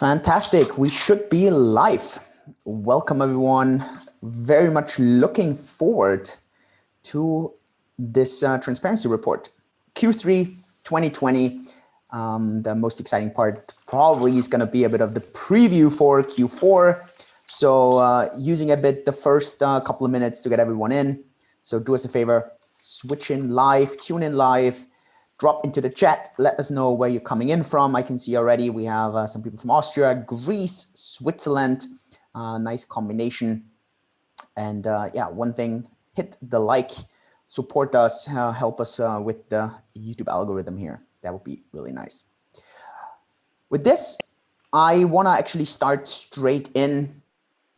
Fantastic. We should be live. Welcome, everyone. Very much looking forward to this transparency report. Q3 2020. The most exciting part probably is going to be a bit of the preview for Q4. So using a bit the first couple of minutes to get everyone in. So do us a favor, switch in live, tune in live. Drop into the chat. Let us know where you're coming in from. I can see already we have some people from Austria, Greece, Switzerland. Nice combination. And yeah, one thing, hit the like, support us, help us with the YouTube algorithm here. That would be really nice. With this, I want to actually start straight in.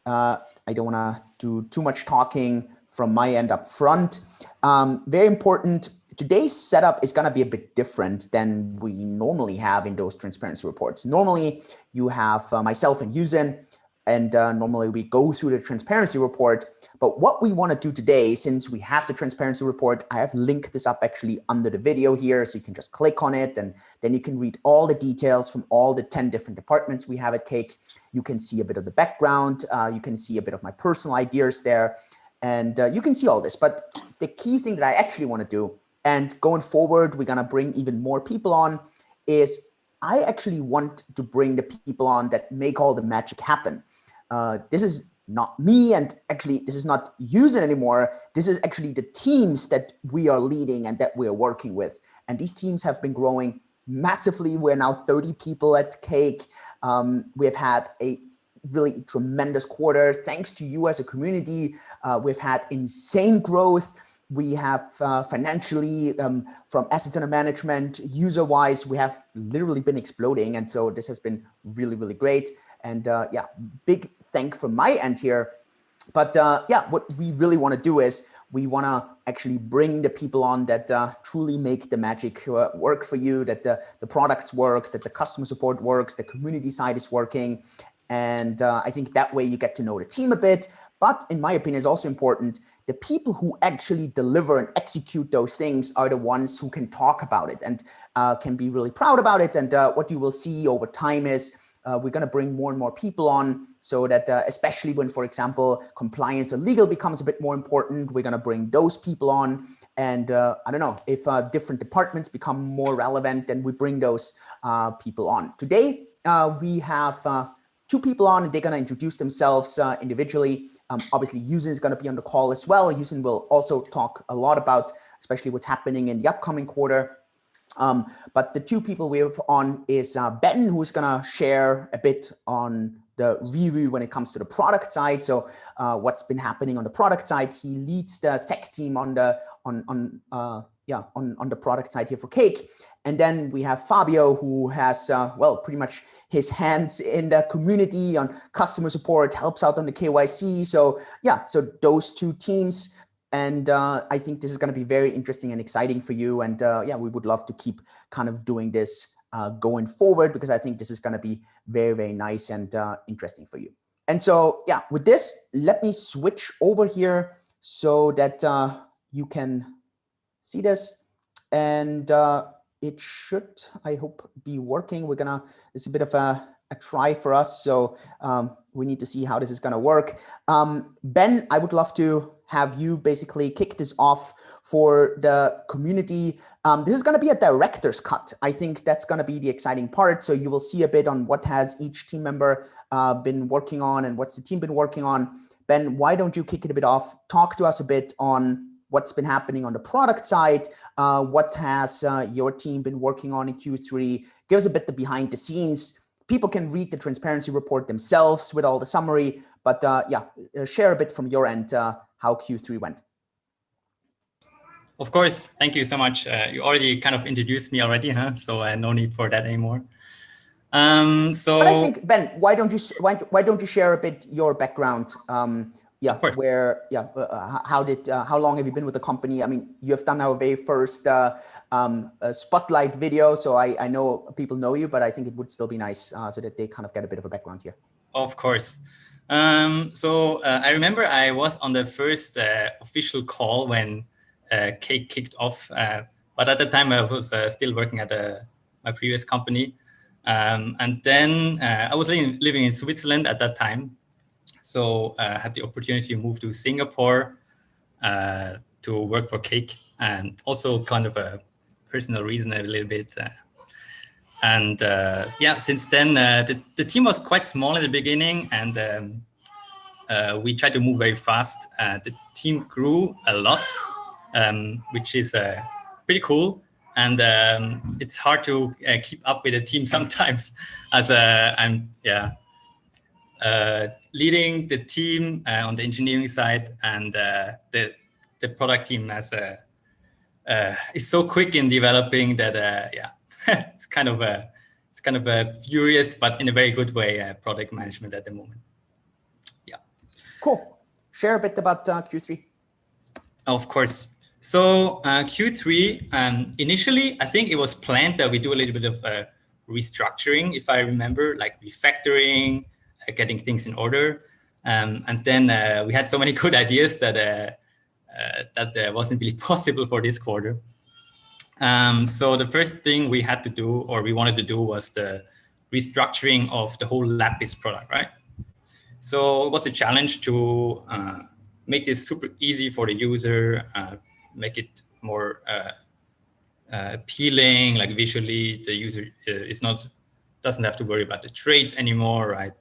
I don't want to do too much talking from my end up front. Very important. Today's setup is going to be a bit different than we normally have in those transparency reports. Normally, you have myself and U-Zyn, and normally we go through the transparency report. But what we want to do today, since we have the transparency report, I have linked this up actually under the video here, so you can just click on it, and then you can read all the details from all the 10 different departments we have at Cake. You can see a bit of the background. You can see a bit of my personal ideas there, and you can see all this. But the key thing that I actually want to do, and going forward, we're going to bring even more people on, is I actually want to bring the people on that make all the magic happen. This is not me, and actually this is not U-Zyn anymore. This is actually the teams that we are leading and that we're working with. And these teams have been growing massively. We're now 30 people at Cake. We've had a really tremendous quarter. Thanks to you as a community, we've had insane growth. We have financially, from assets under management, user-wise, we have literally been exploding. And so this has been really, really great. And yeah, big thank from my end here. But yeah, what we really want to do is we want to actually bring the people on that truly make the magic work for you, that the products work, that the customer support works, the community side is working. And I think that way you get to know the team a bit. But in my opinion, it's also important, the people who actually deliver and execute those things are the ones who can talk about it and can be really proud about it. And what you will see over time is we're going to bring more and more people on, so that especially when, for example, compliance or legal becomes a bit more important, we're going to bring those people on. And I don't know, if different departments become more relevant, then we bring those people on. Today, we have 2 people on, and they're going to introduce themselves individually. Obviously, U-Zyn is going to be on the call as well. U-Zyn will also talk a lot about, especially what's happening in the upcoming quarter. But the 2 people we have on is Ben, who's going to share a bit on the review when it comes to the product side. So what's been happening on the product side. He leads the tech team on the product side here for Cake. And then we have Fabio, who has, well, pretty much his hands in the community on customer support, helps out on the KYC. So yeah, so those 2 teams. And I think this is going to be very interesting and exciting for you. And yeah, we would love to keep kind of doing this going forward, because I think this is going to be very, very nice and interesting for you. And so, yeah, with this, let me switch over here so that you can see this. And it should, I hope, be working. We're gonna, it's a bit of a try for us. So we need to see how this is gonna work. Ben, I would love to have you basically kick this off for the community. This is gonna be a director's cut. I think that's gonna be the exciting part. So you will see a bit on what has each team member been working on and what's the team been working on. Ben, why don't you kick it a bit off? Talk to us a bit on what's been happening on the product side, what has your team been working on in Q3. Give us a bit the behind the scenes. People can read the transparency report themselves with all the summary, but yeah, share a bit from your end how Q3 went. Of course, thank you so much. You already kind of introduced me already, huh? So no need for that anymore. But I think, Ben, why don't you share a bit your background? Yeah, where, yeah, how long have you been with the company? I mean, you have done our very first spotlight video, so I know people know you, but I think it would still be nice so that they kind of get a bit of a background here. Of course. So I remember I was on the first official call when Cake kicked off, but at the time I was still working at my previous company. And then I was living in Switzerland at that time. So I had the opportunity to move to Singapore to work for Cake, and also kind of a personal reason a little bit. And yeah, since then, the team was quite small in the beginning, and we tried to move very fast. The team grew a lot, which is pretty cool. And it's hard to keep up with the team sometimes, as I'm leading the team on the engineering side, and the product team is so quick in developing that it's kind of a furious, but in a very good way, product management at the moment. Yeah. Cool. Share a bit about Q3. Of course. So Q3, initially, I think it was planned that we do a little bit of restructuring, if I remember, like refactoring, getting things in order. And then we had so many good ideas that wasn't really possible for this quarter. So the first thing we had to do, or we wanted to do, was the restructuring of the whole Lapis product, right? So it was a challenge to make this super easy for the user, make it more appealing, like visually. The user doesn't have to worry about the trades anymore, right?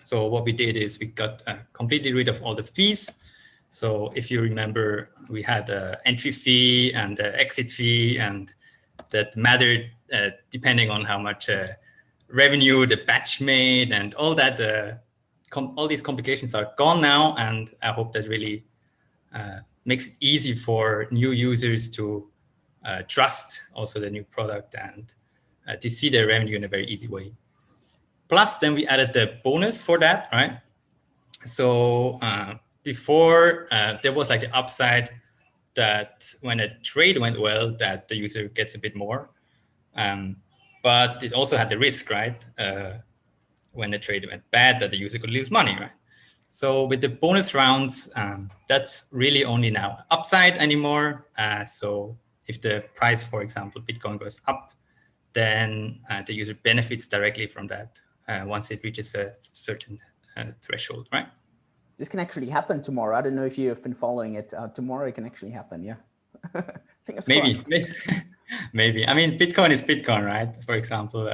So what we did is we got completely rid of all the fees. So if you remember, we had an entry fee and an exit fee, and that mattered depending on how much revenue the batch made, and all that. All these complications are gone now, and I hope that really makes it easy for new users to trust also the new product and to see their revenue in a very easy way. Plus, then we added the bonus for that, right? So before, there was like the upside that when a trade went well, that the user gets a bit more. But it also had the risk, right? When the trade went bad, that the user could lose money, right? So with the bonus rounds, that's really only now upside anymore. So if the price, for example, Bitcoin goes up, then the user benefits directly from that once it reaches a certain threshold, right? This can actually happen tomorrow. I don't know if you have been following it. Tomorrow it can actually happen, yeah. Fingers crossed. Maybe. I mean, Bitcoin is Bitcoin, right? For example,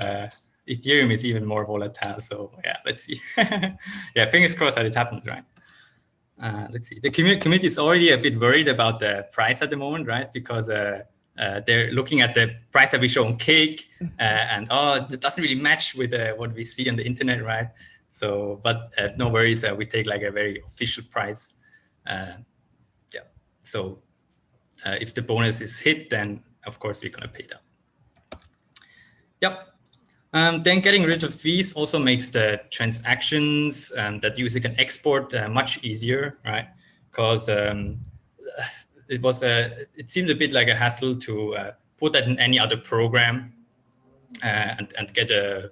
Ethereum is even more volatile. So yeah, let's see. Yeah, fingers crossed that it happens, right? Let's see. The community is already a bit worried about the price at the moment, right? Because they're looking at the price that we show on Cake, and it doesn't really match with what we see on the internet, right? So, but no worries. We take like a very official price. Yeah. So if the bonus is hit, then of course we're gonna pay that. Yep. Then getting rid of fees also makes the transactions that the user can export much easier, right? Because it seemed a bit like a hassle to put that in any other program and get a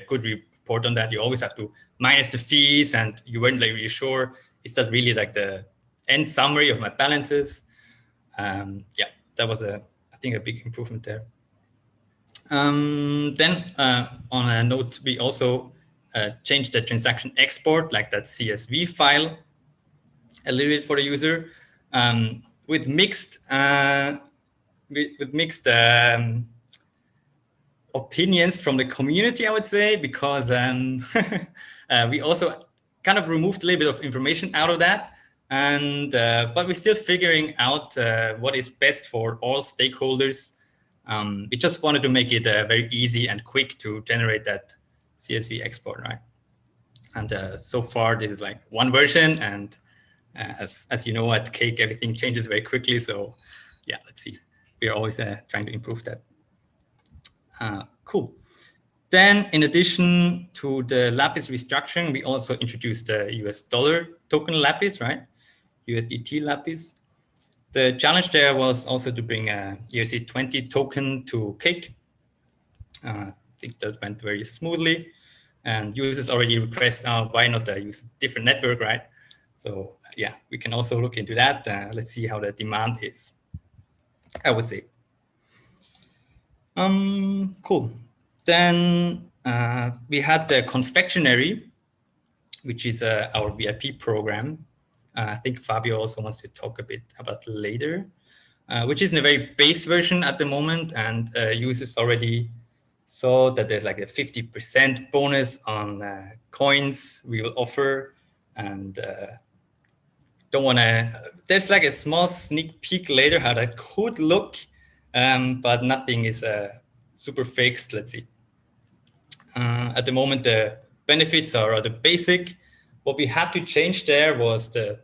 good report on that. You always have to minus the fees, and you weren't like really sure, is that really like the end summary of my balances? Yeah, that was I think a big improvement there. Then on a note, we also changed the transaction export, like that CSV file, a little bit for the user, with mixed opinions from the community, I would say, because we also kind of removed a little bit of information out of that, and but we're still figuring out what is best for all stakeholders. We just wanted to make it very easy and quick to generate that CSV export, right? And so far, this is like one version, and as you know, at Cake, everything changes very quickly. So yeah, let's see. We are always trying to improve that. Cool. Then, in addition to the Lapis restructuring, we also introduced the US dollar token Lapis, right? USDT Lapis. The challenge there was also to bring a ERC20 token to Cake. I think that went very smoothly. And users already request, why not use a different network, right? So yeah, we can also look into that. Let's see how the demand is, I would say. Cool. Then we had the confectionery, which is our VIP program. I think Fabio also wants to talk a bit about later, which is in a very base version at the moment, and users already saw that there's like a 50% bonus on coins we will offer, and don't want to. There's like a small sneak peek later how that could look, but nothing is super fixed. Let's see. At the moment, the benefits are rather basic. What we had to change there was the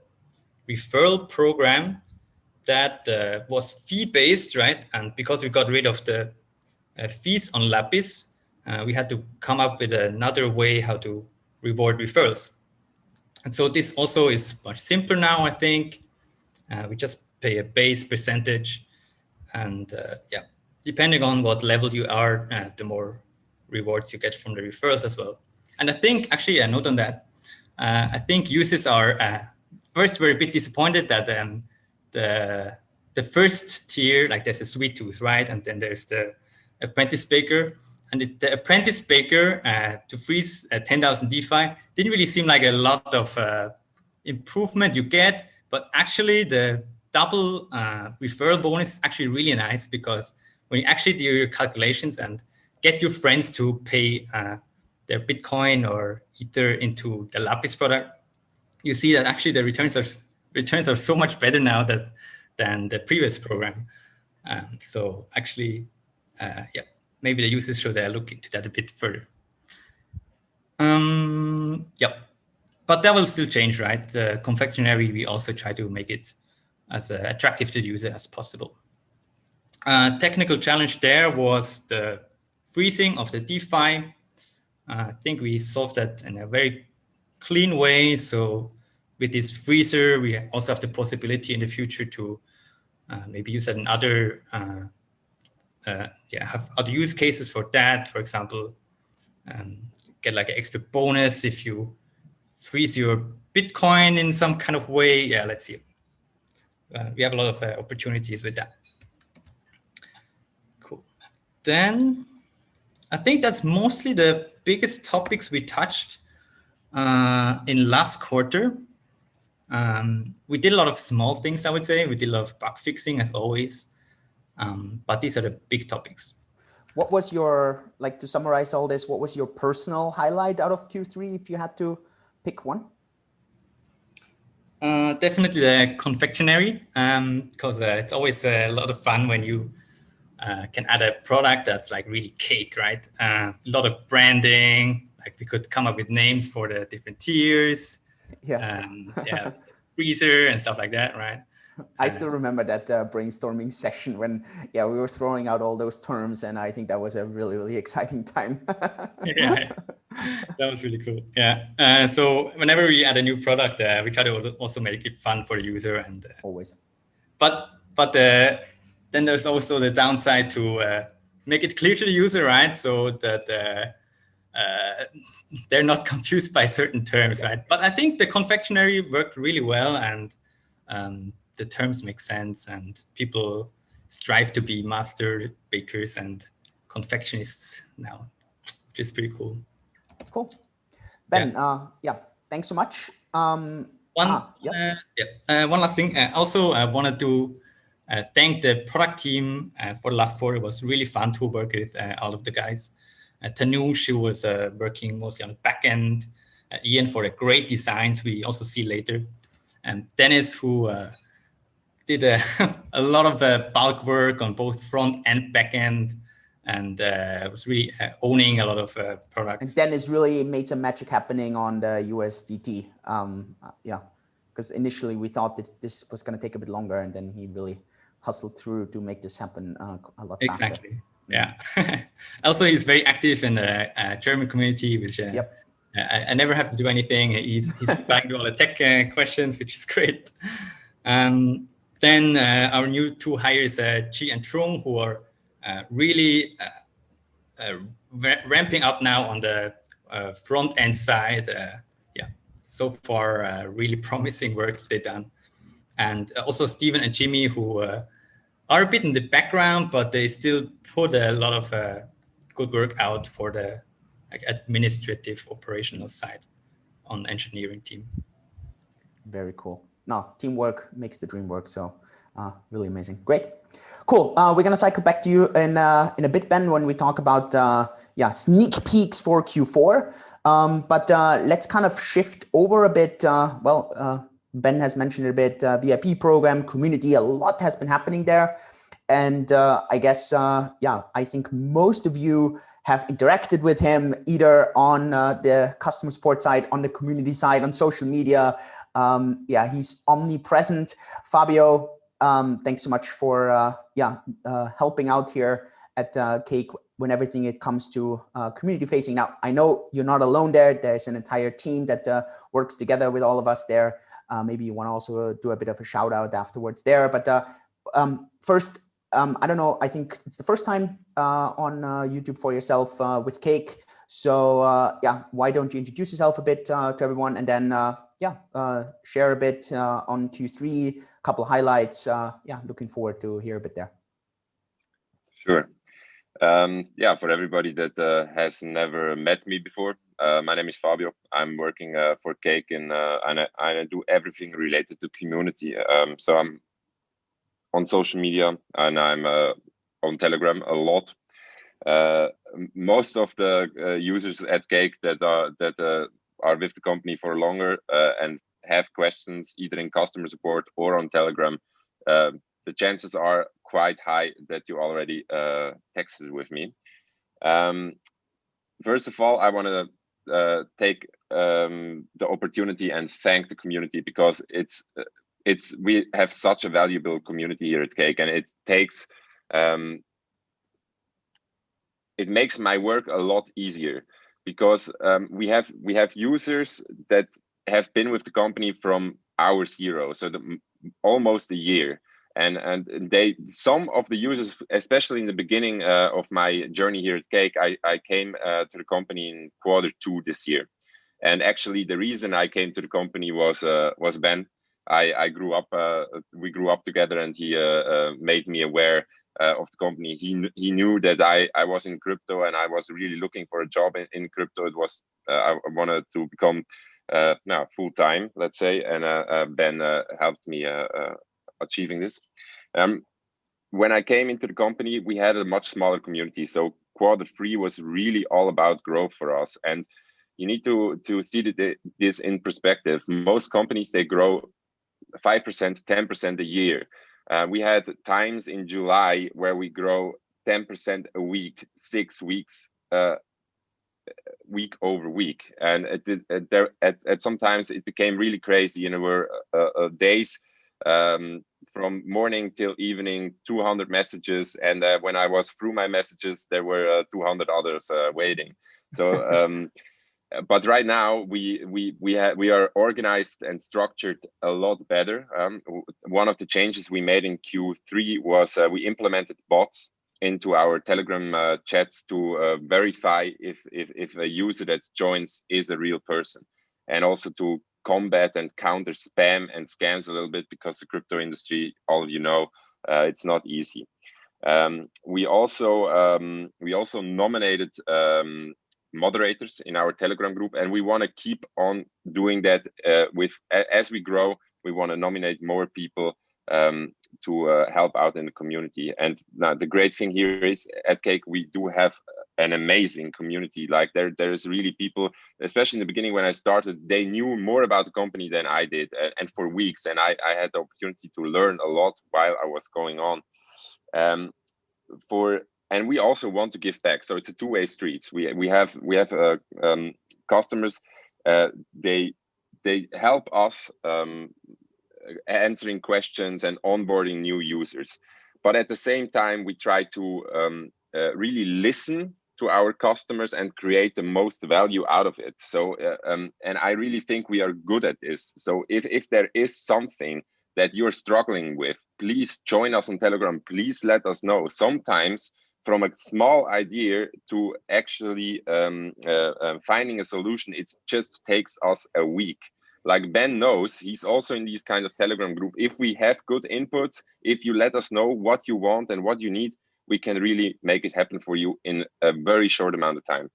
referral program that was fee-based, right? And because we got rid of the fees on Lapis, we had to come up with another way how to reward referrals. And so this also is much simpler now, I think. We just pay a base percentage. And yeah, depending on what level you are, the more rewards you get from the referrals as well. And I think, actually, a note on that, I think users are first were a bit disappointed that the first tier, like there's a sweet tooth, right? And then there's the apprentice baker. And the apprentice baker to freeze 10,000 DeFi didn't really seem like a lot of improvement you get, but actually the double referral bonus is actually really nice, because when you actually do your calculations and get your friends to pay their Bitcoin or Ether into the Lapis product, you see that actually the returns are so much better now than the previous program. So actually, yeah, maybe the users should look into that a bit further. Yeah, but that will still change, right? The confectionery, we also try to make it as attractive to the user as possible. Technical challenge there was the freezing of the DeFi. I think we solved that in a very clean way. So with this freezer, we also have the possibility in the future to maybe use another, have other use cases for that. For example, get like an extra bonus if you freeze your Bitcoin in some kind of way. Yeah, let's see. We have a lot of opportunities with that. Cool. Then I think that's mostly the biggest topics we touched in last quarter. We did a lot of small things, I would say. We did a lot of bug fixing as always. But these are the big topics. What was your, like, to summarize all this, what was your personal highlight out of Q3 if you had to pick one? Definitely the confectionery, because it's always a lot of fun when you can add a product that's like really cake, right? A lot of branding, like we could come up with names for the different tiers, yeah, freezer and stuff like that, right? I still remember that brainstorming session when, we were throwing out all those terms, and I think that was a really, really exciting time. Yeah, that was really cool. Yeah. So whenever we add a new product, we try to also make it fun for the user, and always. But then there's also the downside to make it clear to the user, right? So that they're not confused by certain terms, right? But I think the confectionery worked really well, and the terms make sense, and people strive to be master bakers and confectionists now, which is pretty cool. Cool. Ben, thanks so much. One last thing. Also, I wanted to thank the product team for the last quarter. It was really fun to work with all of the guys. Tanush, who was working mostly on the back end. Ian for the great designs we also see later. And Dennis, who did a lot of bulk work on both front and back end, and was really owning a lot of products. And Dennis really made some magic happening on the USDT. Because initially we thought that this was going to take a bit longer, and then he really hustled through to make this happen a lot faster. Exactly. Yeah. Also, he's very active in the German community, which I never have to do anything. He's back to all the tech questions, which is great. Then our new two hires, Chi and Trung, who are really ramping up now on the front end side. So far, really promising work they've done. And also Steven and Jimmy, who are a bit in the background, but they still put a lot of could work out for the administrative operational side on engineering team. Very cool. No, teamwork makes the dream work. So really amazing. Great. Cool. We're going to cycle back to you in a bit, Ben, when we talk about sneak peeks for Q4. But let's kind of shift over a bit. Ben has mentioned it a bit, VIP program, community, a lot has been happening there. And I guess, I think most of you have interacted with him either on the customer support side, on the community side, on social media. He's omnipresent. Fabio, thanks so much for helping out here at Cake when everything it comes to community facing. Now, I know you're not alone there. There's an entire team that works together with all of us there. Maybe you want to also do a bit of a shout out afterwards there. But first, I don't know, I think it's the first time on YouTube for yourself with Cake. So why don't you introduce yourself a bit to everyone, and then share a bit on Q3, a couple of highlights. Looking forward to hear a bit there. Sure. For everybody that has never met me before, my name is Fabio. I'm working for Cake, and I do everything related to community. So I'm on social media, and I'm on Telegram a lot. Most of the users at Cake that are with the company for longer and have questions either in customer support or on Telegram, the chances are quite high that you already texted with me. First of all, I want to take the opportunity and thank the community, because we have such a valuable community here at Cake, and it makes my work a lot easier, because we have users that have been with the company from hour zero, so almost a year, and some of the users, especially in the beginning of my journey here at Cake, I came to the company in Q2 this year, and actually the reason I came to the company was Ben. We grew up together, and he made me aware of the company. He knew that I was in crypto, and I was really looking for a job in crypto. It was I wanted to become full time, let's say, and Ben helped me achieving this. When I came into the company, we had a much smaller community, so Q3 was really all about growth for us. And you need to see this in perspective. Most companies, they grow 5%, 10% a year. We had times in July where we grow 10% a week, 6 weeks, week over week, and at sometimes it became really crazy. There were days from morning till evening, 200 messages, and when I was through my messages, there were 200 others waiting. So. But right now we are organized and structured a lot better. One of the changes we made in Q3 was we implemented bots into our Telegram chats to verify if a user that joins is a real person, and also to combat and counter spam and scams a little bit, because the crypto industry, all of you know, it's not easy. We also nominated moderators in our Telegram group, and we want to keep on doing that. As we grow, we want to nominate more people to help out in the community. And now the great thing here is at Cake, we do have an amazing community. Like there's really people, especially in the beginning when I started, they knew more about the company than I did, and for weeks, and I had the opportunity to learn a lot while I was going on. And we also want to give back, so it's a two-way street. We have customers. They help us answering questions and onboarding new users, but at the same time we try to really listen to our customers and create the most value out of it. So and I really think we are good at this. So if there is something that you're struggling with, please join us on Telegram. Please let us know. Sometimes from a small idea to actually finding a solution, it just takes us a week. Like Ben knows, he's also in these kind of Telegram group. If we have good inputs, if you let us know what you want and what you need, we can really make it happen for you in a very short amount of time.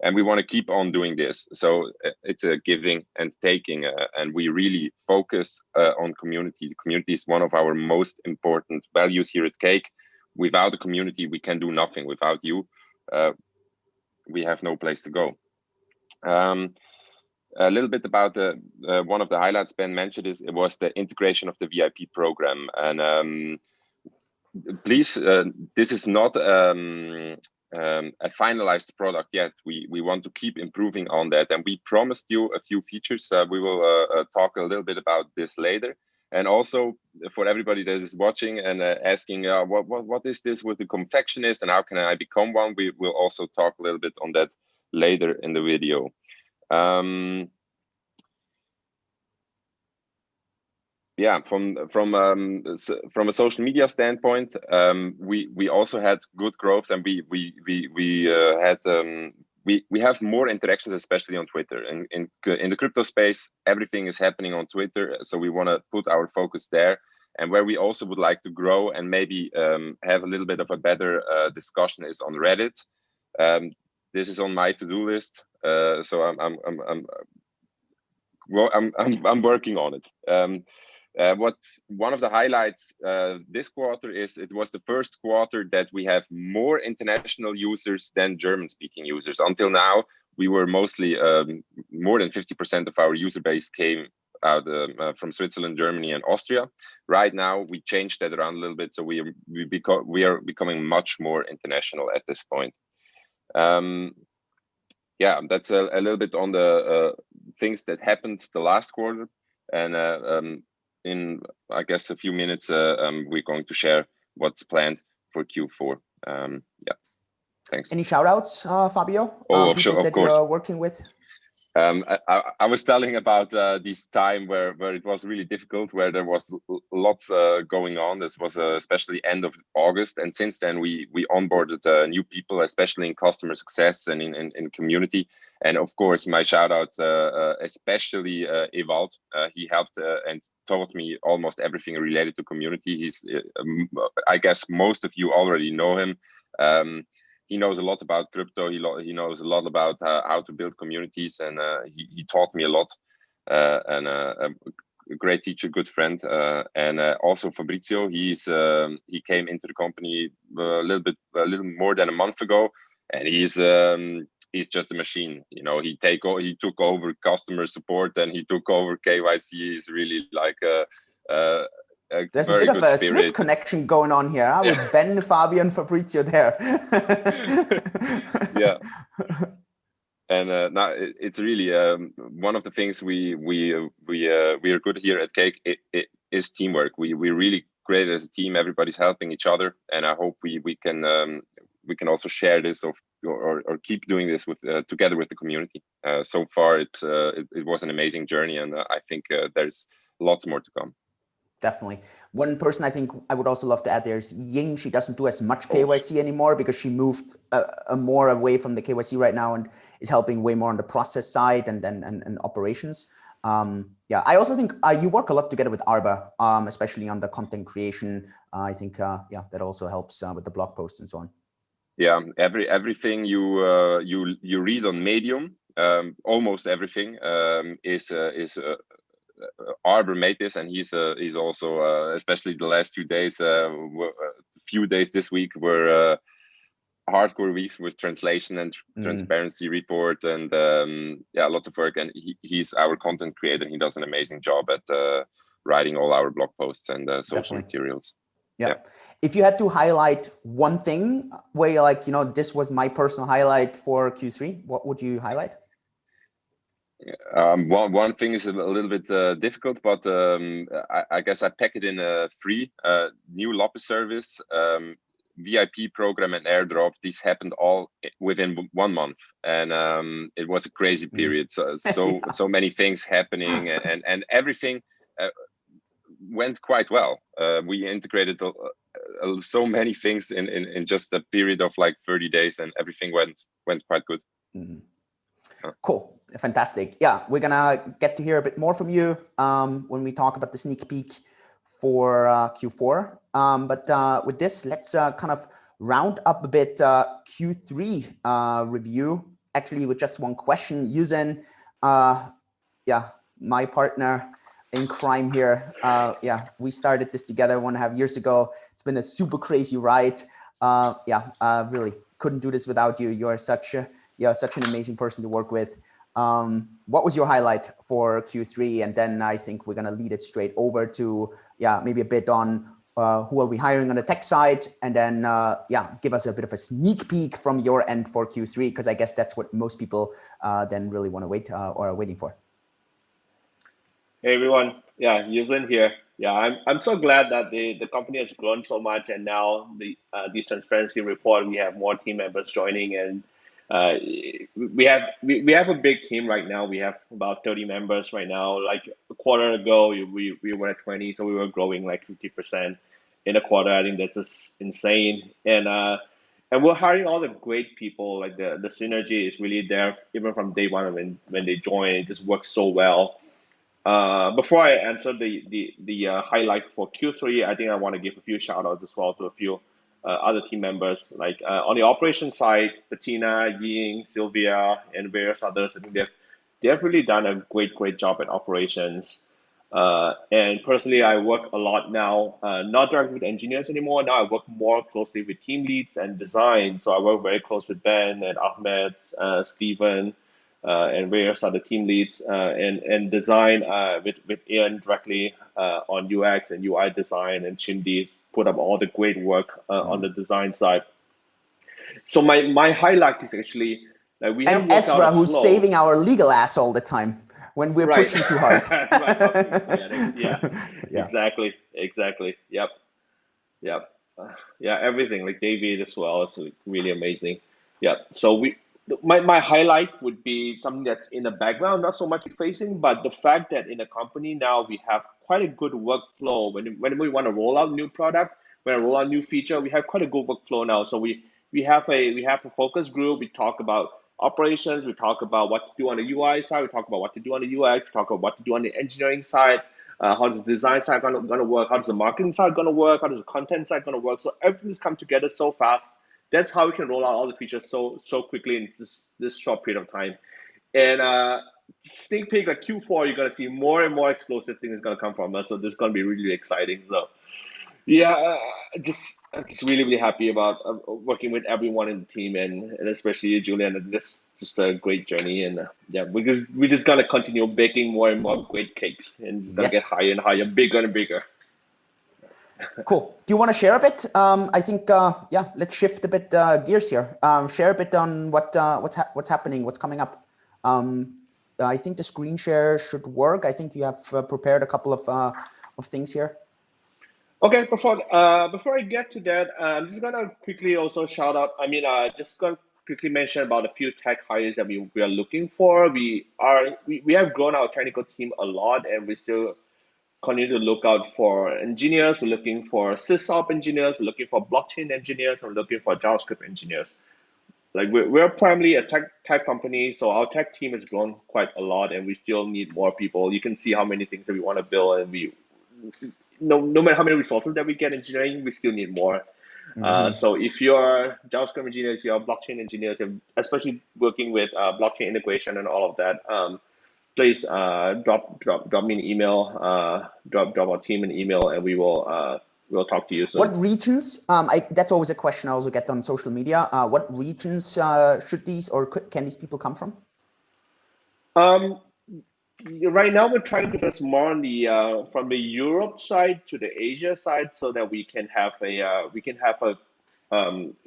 And we want to keep on doing this. So it's a giving and taking, and we really focus on community. The community is one of our most important values here at Cake. Without the community, we can do nothing. Without you, we have no place to go. A little bit about the one of the highlights Ben mentioned it was the integration of the VIP program. And please, this is not a finalized product yet. We want to keep improving on that, and we promised you a few features. We will talk a little bit about this later. And also for everybody that is watching and asking what is this with the confectionist and how can I become one, we will also talk a little bit on that later in the video. Yeah, from a social media standpoint, we also had good growth, and we have more interactions, especially on Twitter. And in the crypto space, everything is happening on Twitter, so we want to put our focus there. And where we also would like to grow and maybe have a little bit of a better discussion is on Reddit. This is on my to-do list, so I'm working on it. What's one of the highlights this quarter is it was the first quarter that we have more international users than German-speaking users. Until now, we were mostly more than 50% of our user base came out from Switzerland, Germany, and Austria. Right now, we changed that around a little bit, so we are becoming much more international at this point. Yeah, that's a little bit on the things that happened the last quarter, and in I guess a few minutes we're going to share what's planned for Q4. Yeah, thanks. Any shout outs, Fabio? Of course. You're working with? I was telling about this time where it was really difficult, where there was lots going on. This was especially end of August, and since then we onboarded new people, especially in customer success and in community. And of course, my shout out especially Ewald. He helped and taught me almost everything related to community. He's I guess most of you already know him. He knows a lot about crypto. He knows a lot about how to build communities, and he taught me a lot. And a great teacher, good friend, and also Fabrizio. He came into the company a little more than a month ago, and he's just a machine. You know, he took over customer support, and he took over KYC. He's really like there's a bit of a Swiss connection going on here, huh? With Ben, Fabio, and Fabrizio there. Yeah, and now it's really one of the things we are good here at Cake. It is teamwork. We really great as a team. Everybody's helping each other, and I hope we can also share this or keep doing this with together with the community. So far, it was an amazing journey, and I think there's lots more to come. Definitely. One person I think I would also love to add there is Ying. She doesn't do as much KYC anymore because she moved more away from the KYC right now and is helping way more on the process side and operations. Yeah, I also think you work a lot together with Arba, especially on the content creation. I think yeah, that also helps with the blog posts and so on. Yeah, everything you read on Medium, almost everything is Arbor made this, and he's also especially the last few days this week were hardcore weeks with translation and transparency report, and yeah, lots of work. And he's our content creator. He does an amazing job at writing all our blog posts and social materials. Yeah. If you had to highlight one thing where you're like, this was my personal highlight for Q3, what would you highlight? One thing is a little bit difficult, but I guess I pack it in a free new Lopez service, VIP program, and airdrop. These happened all within 1 month, and it was a crazy period. So many things happening, and everything went quite well. We integrated so many things in just a period of like 30 days, and everything went quite good. Mm-hmm. Cool. Fantastic. Yeah, we're gonna get to hear a bit more from you when we talk about the sneak peek for Q4. But with this, let's kind of round up a bit Q3 review, actually with just one question. U-Zyn, yeah, my partner in crime here. Yeah, we started this together 1.5 years ago. It's been a super crazy ride. Really couldn't do this without you. You're such an amazing person to work with. What was your highlight for Q3? And then I think we're gonna lead it straight over to maybe a bit on who are we hiring on the tech side, and then give us a bit of a sneak peek from your end for Q3, because I guess that's what most people then really want to wait or are waiting for. Hey everyone, U-Zyn here. I'm so glad that the company has grown so much, and now this transparency report, we have more team members joining, and we have a big team right now. We have about 30 members right now. Like a quarter ago, we were at 20, so we were growing like 50% in a quarter. I think that's just insane, and we're hiring all the great people. Like the synergy is really there even from day one when they join. It just works so well. Before I answer the highlight for Q3, I think I want to give a few shout outs as well to a few other team members. Like on the operations side, Bettina, Ying, Sylvia, and various others. I think they've really done a great job at operations. And personally, I work a lot now, not directly with engineers anymore. Now I work more closely with team leads and design. So I work very close with Ben and Ahmed, Stephen, and various other team leads, and design with Ian directly on UX and UI design, and Shindy put up all the great work on the design side. So my highlight is actually that we have and Ezra, who's saving our legal ass all the time when we're pushing too hard. Exactly. Yep. Everything, like David as well. It's really amazing. So my highlight would be something that's in the background, not so much facing, but the fact that in the company now we have quite a good workflow when we want to roll out new product, when we roll out new feature, we have quite a good workflow now. So we have a focus group. We talk about operations. We talk about what to do on the UI side. We talk about what to do on the UX. We talk about what to do on the engineering side. How does the design side gonna work? How does the marketing side gonna work? How does the content side gonna work? So everything's come together so fast. That's how we can roll out all the features so quickly in this short period of time. And sneak peek, like Q4, you're gonna see more and more explosive things gonna come from us. So this is gonna be really exciting. So I'm just really happy about working with everyone in the team, and especially you, Julian. This just a great journey, and we're just gonna continue baking more and more great cakes, and it's gonna get higher and higher, bigger and bigger. Cool. Do you want to share a bit? I think let's shift a bit gears here. Share a bit on what's happening, what's coming up. I think the screen share should work. I think you have prepared a couple of things here. Okay, before I get to that, I'm just gonna quickly also shout out. Just gonna quickly mention about a few tech hires that we are looking for. We have grown our technical team a lot, and we still continue to look out for engineers. We're looking for sysop engineers. We're looking for blockchain engineers. We're looking for JavaScript engineers. Like we're primarily a tech company, so our tech team has grown quite a lot, and we still need more people. You can see how many things that we want to build, and no matter how many resources that we get engineering, we still need more. So if you're JavaScript engineers, you're blockchain engineers, especially working with blockchain integration and all of that, please drop me an email, drop our team an email, and we'll talk to you soon. What regions? That's always a question I also get on social media. What regions should these or can these people come from? Right now, we're trying to focus more on from the Europe side to the Asia side, so that we can have a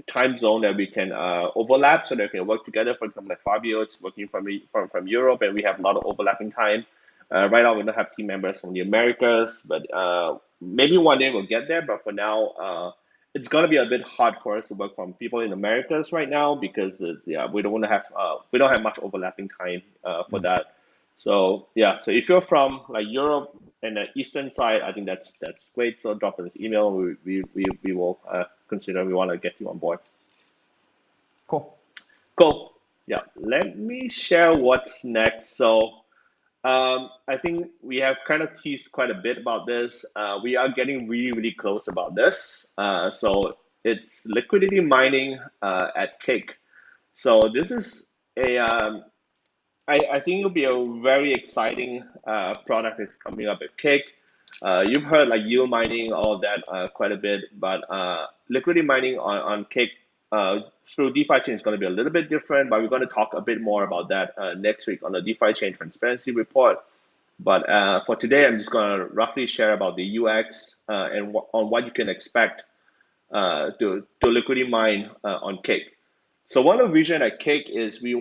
time zone that we can overlap, so that we can work together. For example, like Fabio is working from Europe, and we have a lot of overlapping time. Right now, we don't have team members from the Americas, but maybe one day we'll get there. But for now, it's gonna be a bit hard for us to work from people in Americas right now, because we don't have much overlapping time for that. So so if you're from like Europe and the Eastern side, I think that's great. So drop us an email. We will consider. We want to get you on board. Cool. Yeah. Let me share what's next. So I think we have kind of teased quite a bit about this. We are getting really close about this. So it's liquidity mining at Cake. So this is I think it'll be a very exciting product that's coming up at Cake. You've heard like yield mining, all of that quite a bit, but liquidity mining on Cake through DeFi chain is going to be a little bit different, but we're going to talk a bit more about that next week on the DeFi chain transparency report. But for today, I'm just going to roughly share about the UX and on what you can expect to liquidity mine on Cake. So one of the vision at Cake is we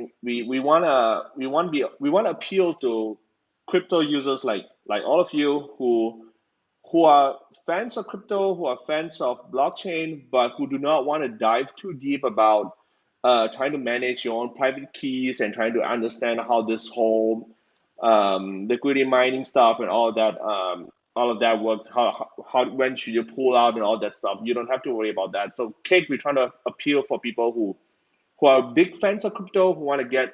want to appeal to crypto users like all of you who are fans of crypto, who are fans of blockchain, but who do not want to dive too deep about trying to manage your own private keys and trying to understand how this whole liquidity mining stuff and all of that works. How when should you pull out and all that stuff? You don't have to worry about that. So Cake, we're trying to appeal for people who are big fans of crypto, who want to get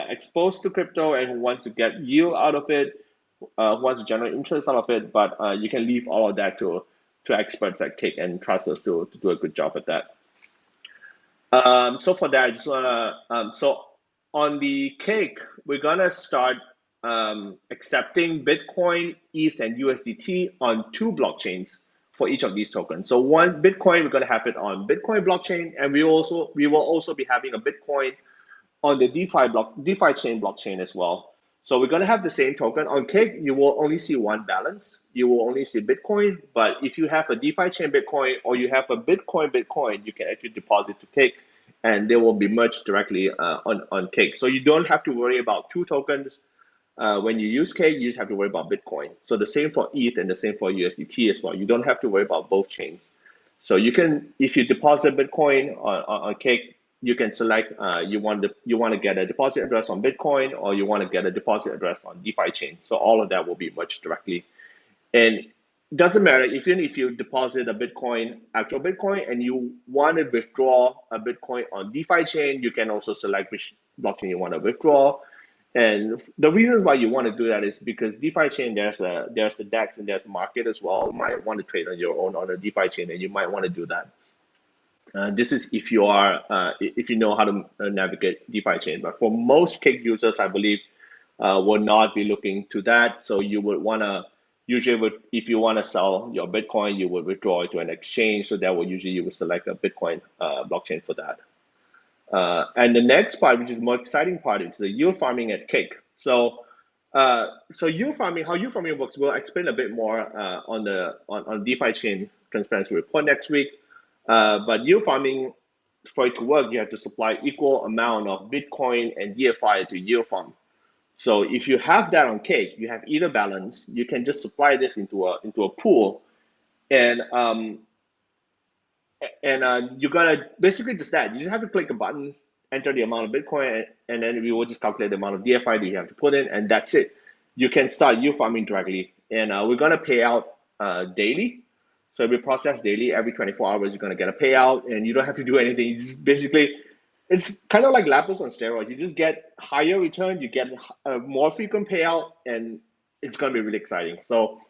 exposed to crypto and who wants to get yield out of it, who wants to generate interest out of it. But you can leave all of that to experts at Cake and trust us to do a good job at that. So for that, I just wanna so on the Cake, we're gonna start accepting Bitcoin, ETH, and USDT on 2 blockchains for each of these tokens. So one Bitcoin, we're going to have it on Bitcoin blockchain, and we will also be having a Bitcoin on the DeFi chain blockchain as well. So we're going to have the same token on Cake. You will only see one balance. You will only see Bitcoin. But if you have a DeFi chain Bitcoin or you have a Bitcoin, you can actually deposit to Cake, and they will be merged directly on Cake. So you don't have to worry about 2 tokens. When you use Cake, you just have to worry about Bitcoin. So the same for ETH and the same for USDT as well. You don't have to worry about both chains. So you can, if you deposit Bitcoin on Cake, you can select you want to get a deposit address on Bitcoin or you want to get a deposit address on DeFi chain. So all of that will be merged directly. And it doesn't matter even if you deposit a Bitcoin, actual Bitcoin, and you want to withdraw a Bitcoin on DeFi chain, you can also select which blockchain you want to withdraw. And the reason why you want to do that is because DeFi chain, there's the DEX and there's the market as well. You might want to trade on your own on a DeFi chain, and you might want to do that. This is if you know how to navigate DeFi chain. But for most Cake users, I believe, will not be looking to that. So you would want to usually, if you want to sell your Bitcoin, you would withdraw it to an exchange. So that will usually you would select a Bitcoin blockchain for that. And the next part, which is the more exciting part, is the yield farming at Cake. So, yield farming, how yield farming works, we'll explain a bit more on DeFi chain transparency report next week. But yield farming, for it to work, you have to supply equal amount of Bitcoin and DFI to yield farm. So if you have that on Cake, you have either balance, you can just supply this into a pool, and you're gonna basically just that. You just have to click a button, enter the amount of Bitcoin, and then we will just calculate the amount of DFI that you have to put in, and that's it. You can start yield farming directly, and we're gonna pay out daily. So we process daily. Every 24 hours, you're gonna get a payout, and you don't have to do anything. You just basically, it's kind of like Lapis on steroids. You just get higher return, you get a more frequent payout, and it's gonna be really exciting. So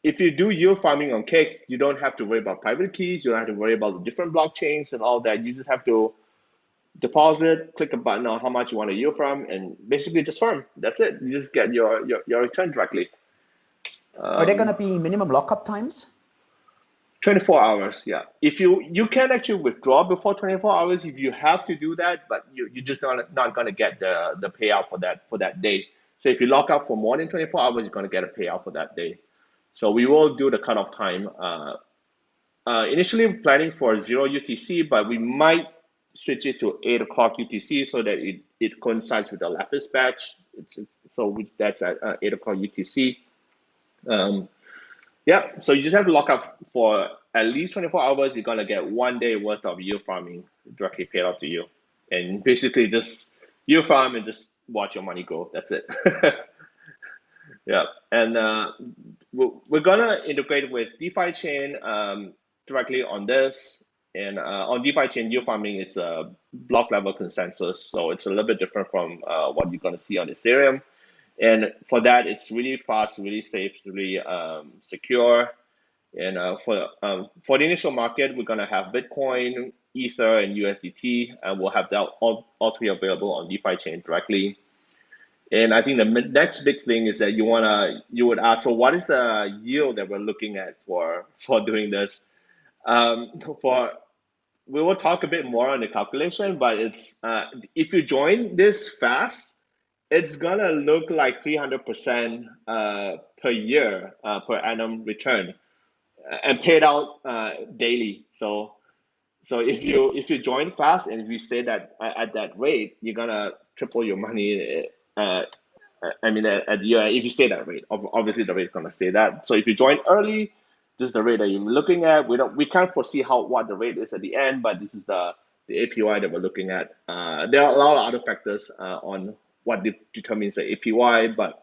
if you do yield farming on Cake, you don't have to worry about private keys. You don't have to worry about the different blockchains and all that. You just have to deposit, click a button on how much you want to yield from, and basically just farm. That's it. You just get your return directly. Are there going to be minimum lockup times? 24 hours, yeah. If you can actually withdraw before 24 hours if you have to do that, but you're just not going to get the payout for that day. So if you lock up for more than 24 hours, you're going to get a payout for that day. So we will do the cutoff time. Initially planning for 0 UTC, but we might switch it to 8 o'clock UTC so that it coincides with the Lapis batch. That's at 8 o'clock UTC. Yeah, so you just have to lock up for at least 24 hours. You're gonna get 1 day worth of yield farming directly paid out to you, and basically just yield farm and just watch your money grow. That's it. Yeah, and we're gonna integrate with DeFi chain directly on this, and on DeFi chain yield farming, it's a block level consensus, so it's a little bit different from what you're gonna see on Ethereum. And for that, it's really fast, really safe, really secure, And for the initial market, we're gonna have Bitcoin, Ether, and USDT, and we'll have that all three available on DeFi chain directly. And I think the next big thing is that you would ask, so what is the yield that we're looking at for doing this? We will talk a bit more on the calculation, but it's if you join this fast, it's gonna look like 300% per year per annum return, and paid out daily. So if you join fast and if you stay at that rate, you're gonna triple your money. I mean, at year, if you stay that rate, obviously the rate's gonna stay that. So if you join early, this is the rate that you're looking at. We can't foresee what the rate is at the end, but this is the APY that we're looking at. There are a lot of other factors on what determines the APY, but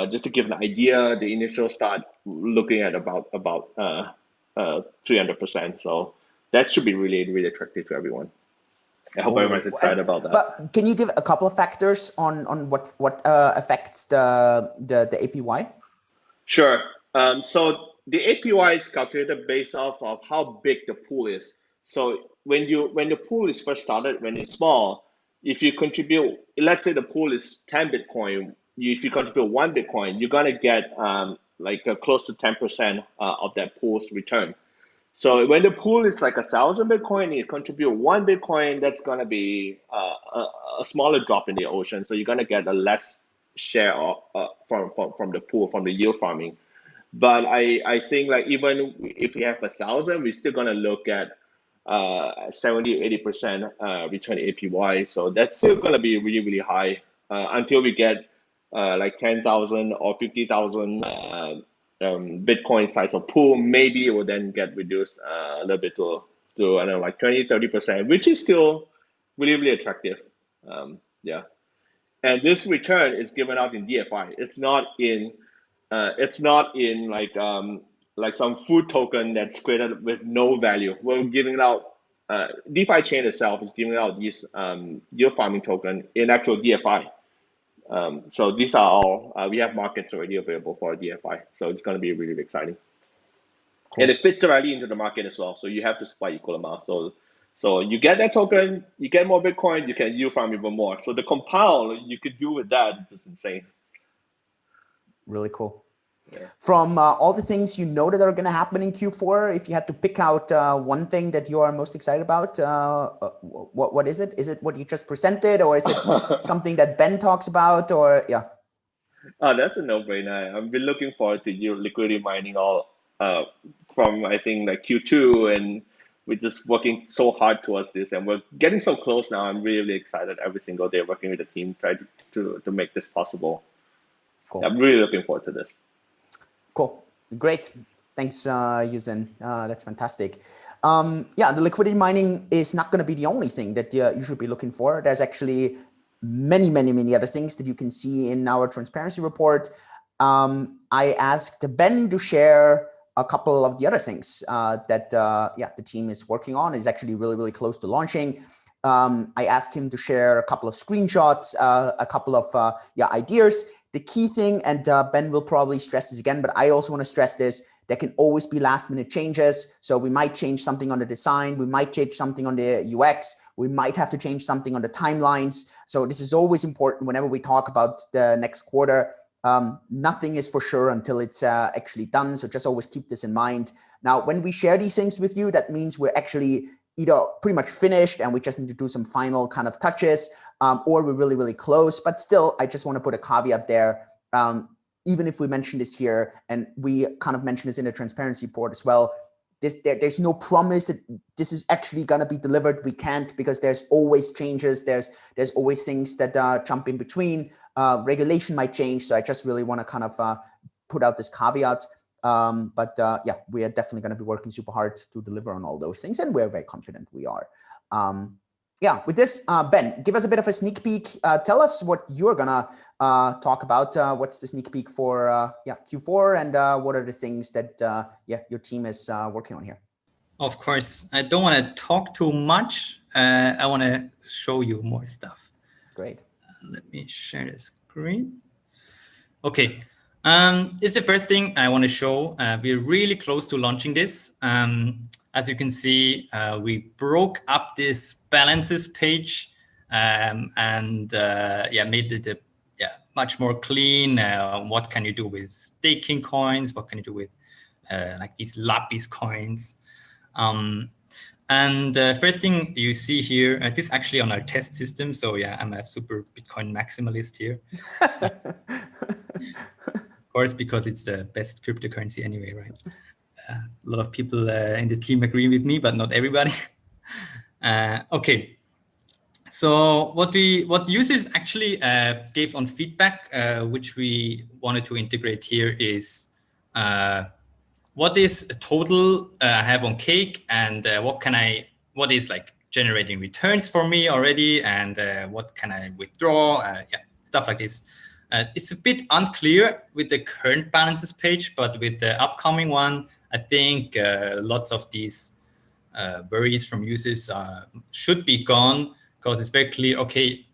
just to give an idea, the initial start looking at about 300%. So that should be really, really attractive to everyone. I hope everyone's excited about that. But can you give a couple of factors on what affects the APY? Sure. So the APY is calculated based off of how big the pool is. So when the pool is first started, when it's small, if you contribute, let's say the pool is 10 Bitcoin, if you contribute 1 Bitcoin, you're gonna get close to 10% of that pool's return. So when the pool is like 1,000 Bitcoin, and you contribute 1 Bitcoin, that's gonna be a smaller drop in the ocean. So you're gonna get a less share from the pool, from the yield farming. But I think like even if we have 1,000, we're still gonna look at 70-80% return APY. So that's still gonna be really, really high until we get like 10,000 or 50,000 Bitcoin size of pool. Maybe it will then get reduced a little bit to I don't know, like 20-30%, which is still really, really attractive. Yeah. And this return is given out in DFI. It's not in like some food token that's created with no value. We're giving out DeFi chain itself is giving out these yield farming token in actual DFI. So these are all we have markets already available for DFI. So it's going to be really, really exciting. Cool. And it fits directly into the market as well. So you have to supply equal amounts. So you get that token, you get more Bitcoin, you can yield farm even more. So the compound you could do with that is just insane. Really cool. Yeah. From all the things you know that are going to happen in Q4, if you had to pick out one thing that you are most excited about, what is it? Is it what you just presented, or is it something that Ben talks about, or yeah? Oh, that's a no-brainer. I've been looking forward to your liquidity mining all from I think like Q2, and we're just working so hard towards this, and we're getting so close now. I'm really, really excited every single day working with the team, trying to make this possible. Cool. I'm really looking forward to this. Cool. Great. Thanks, U-Zyn. That's fantastic. Yeah, the liquidity mining is not going to be the only thing that you should be looking for. There's actually many, many, many other things that you can see in our transparency report. I asked Ben to share a couple of the other things that the team is working on. It's actually really, really close to launching. I asked him to share a couple of screenshots, a couple of ideas. The key thing, and Ben will probably stress this again, but I also want to stress this, there can always be last minute changes. So we might change something on the design. We might change something on the UX. We might have to change something on the timelines. So this is always important whenever we talk about the next quarter. Nothing is for sure until it's actually done. So just always keep this in mind. Now, when we share these things with you, that means we're actually either pretty much finished and we just need to do some final kind of touches, or we're really, really close. But still, I just want to put a caveat there. Even if we mention this here, and we kind of mention this in the transparency report as well, there's no promise that this is actually going to be delivered. We can't, because there's always changes. There's always things that jump in between. Regulation might change. So I just really want to kind of put out this caveat. But yeah, we are definitely going to be working super hard to deliver on all those things, and we're very confident we are. Yeah, with this, Ben, give us a bit of a sneak peek. Tell us what you're gonna talk about. What's the sneak peek for Q4, and what are the things that your team is working on here? Of course, I don't want to talk too much. I want to show you more stuff. Great. Let me share the screen. Okay. It's the first thing I want to show. We're really close to launching this. As you can see, we broke up this balances page and made it much more clean. What can you do with staking coins? What can you do with like these Lapis coins? And the first thing you see here, this is actually on our test system. So yeah, I'm a super Bitcoin maximalist here. Of course, because it's the best cryptocurrency anyway, right? A lot of people in the team agree with me, but not everybody. Okay. So what users actually gave on feedback, which we wanted to integrate here, is what is a total I have on Cake, and what is like generating returns for me already, and what can I withdraw? Stuff like this. It's a bit unclear with the current balances page, but with the upcoming one, I think lots of these worries from users should be gone, because it's very clear, okay,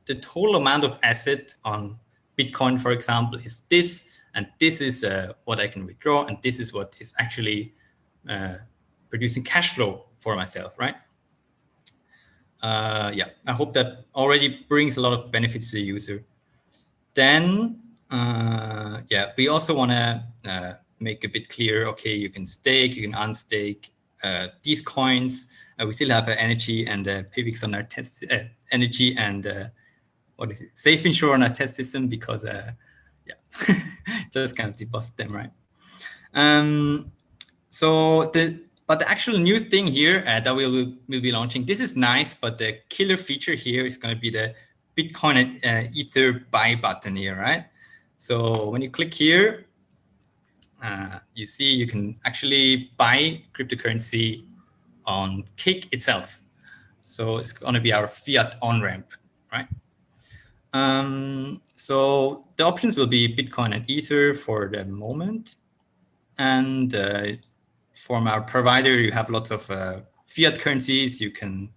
the total amount of asset on Bitcoin, for example, is this, and this is what I can withdraw, and this is what is actually producing cash flow for myself, right? I hope that already brings a lot of benefits to the user. Then, we also want to make a bit clear, okay, you can stake, you can unstake these coins. We still have energy and PIVX on our test, energy and what is it? Safe Insure on our test system, because just kind of deposit them, right? But the actual new thing here that we'll be launching, this is nice, but the killer feature here is going to be the Bitcoin Ether buy button here, right? So when you click here, you see you can actually buy cryptocurrency on Cake itself. So it's going to be our fiat on-ramp, right? So the options will be Bitcoin and Ether for the moment. And from our provider, you have lots of fiat currencies you can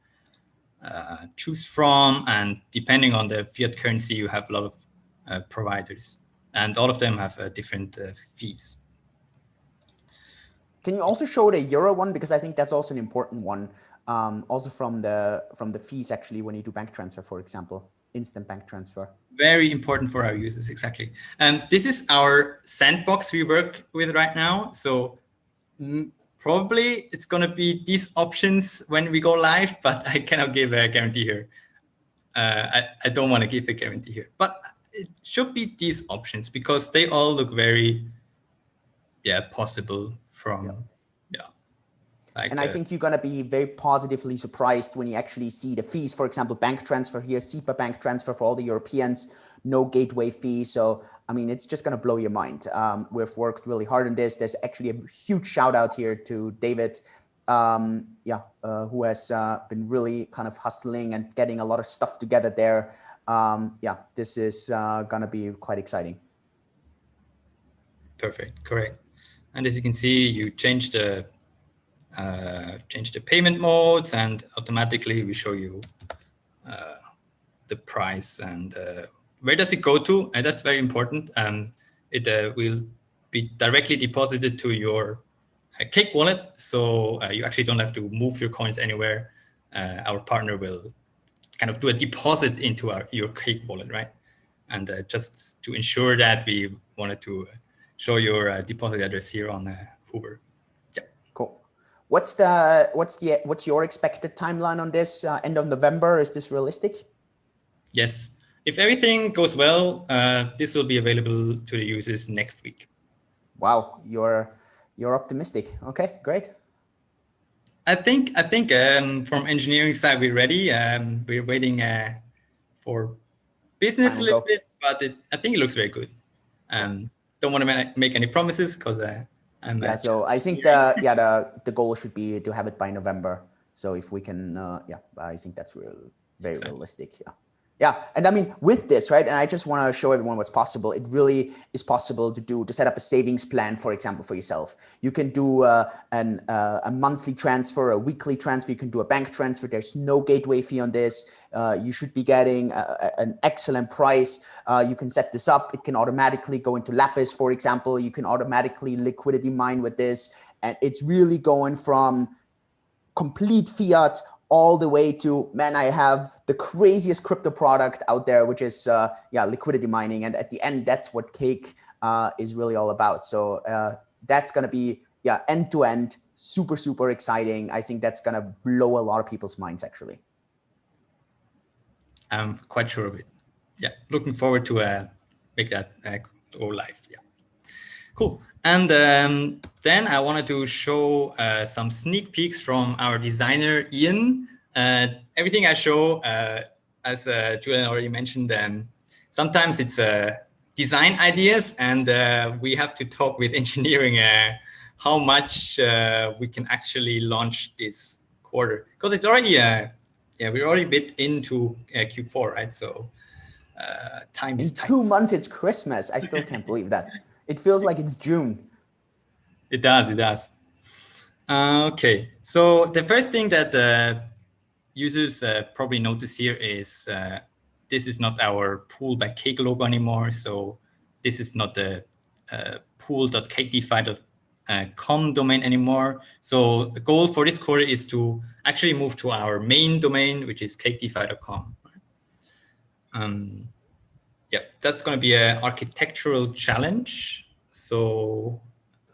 choose from. And depending on the fiat currency, you have a lot of providers. And all of them have different fees. Can you also show the Euro one? Because I think that's also an important one. Also from the fees, actually, when you do bank transfer, for example, instant bank transfer. Very important for our users, exactly. And this is our sandbox we work with right now. So probably it's going to be these options when we go live, but I cannot give a guarantee here. I don't want to give a guarantee here, but it should be these options, because they all look very, possible from, Like, and I think you're going to be very positively surprised when you actually see the fees. For example, bank transfer here, SEPA bank transfer for all the Europeans, no gateway fee. So, I mean, it's just going to blow your mind. We've worked really hard on this. There's actually a huge shout out here to David, who has been really kind of hustling and getting a lot of stuff together there. This is going to be quite exciting. Perfect, correct. And as you can see, you change the payment modes, and automatically we show you the price and where does it go to. And that's very important. It will be directly deposited to your Cake wallet, so you actually don't have to move your coins anywhere. Our partner will kind of do a deposit into your Cake wallet, right? And just to ensure that, we wanted to show your deposit address here on Hoover. Cool. What's your expected timeline on this? End of November? Is this realistic? Yes. If everything goes well, this will be available to the users next week. Wow, you're optimistic. Okay, great. I think from engineering side we're ready. We're waiting for business a little bit, but I think it looks very good. Don't want to make any promises, because so I think the goal should be to have it by November. So if we can, I think that's very realistic. Yeah. Yeah, and I mean, with this, right, and I just want to show everyone what's possible. It really is possible to set up a savings plan, for example, for yourself. You can do a monthly transfer, a weekly transfer. You can do a bank transfer. There's no gateway fee on this. You should be getting an excellent price. You can set this up. It can automatically go into Lapis, for example. You can automatically liquidity mine with this, and it's really going from complete fiat all the way to, man, I have the craziest crypto product out there, which is liquidity mining. And at the end, that's what Cake is really all about. So that's going to be end to end, super, super exciting. I think that's going to blow a lot of people's minds, actually. I'm quite sure of it. Yeah, looking forward to make that go live. Yeah, cool. And then I wanted to show some sneak peeks from our designer, Ian. Everything I show, as Julian already mentioned, sometimes it's design ideas, and we have to talk with engineering how much we can actually launch this quarter. Because it's already, we're already a bit into Q4, right? So time is tight. In 2 months, it's Christmas. I still can't believe that. It feels like it's June. It does, it does. Okay, so the first thing that users probably notice here is this is not our pool by Cake logo anymore. So this is not the pool.cakedefi.com domain anymore. So the goal for this quarter is to actually move to our main domain, which is cakedefi.com. Yeah, that's going to be an architectural challenge. So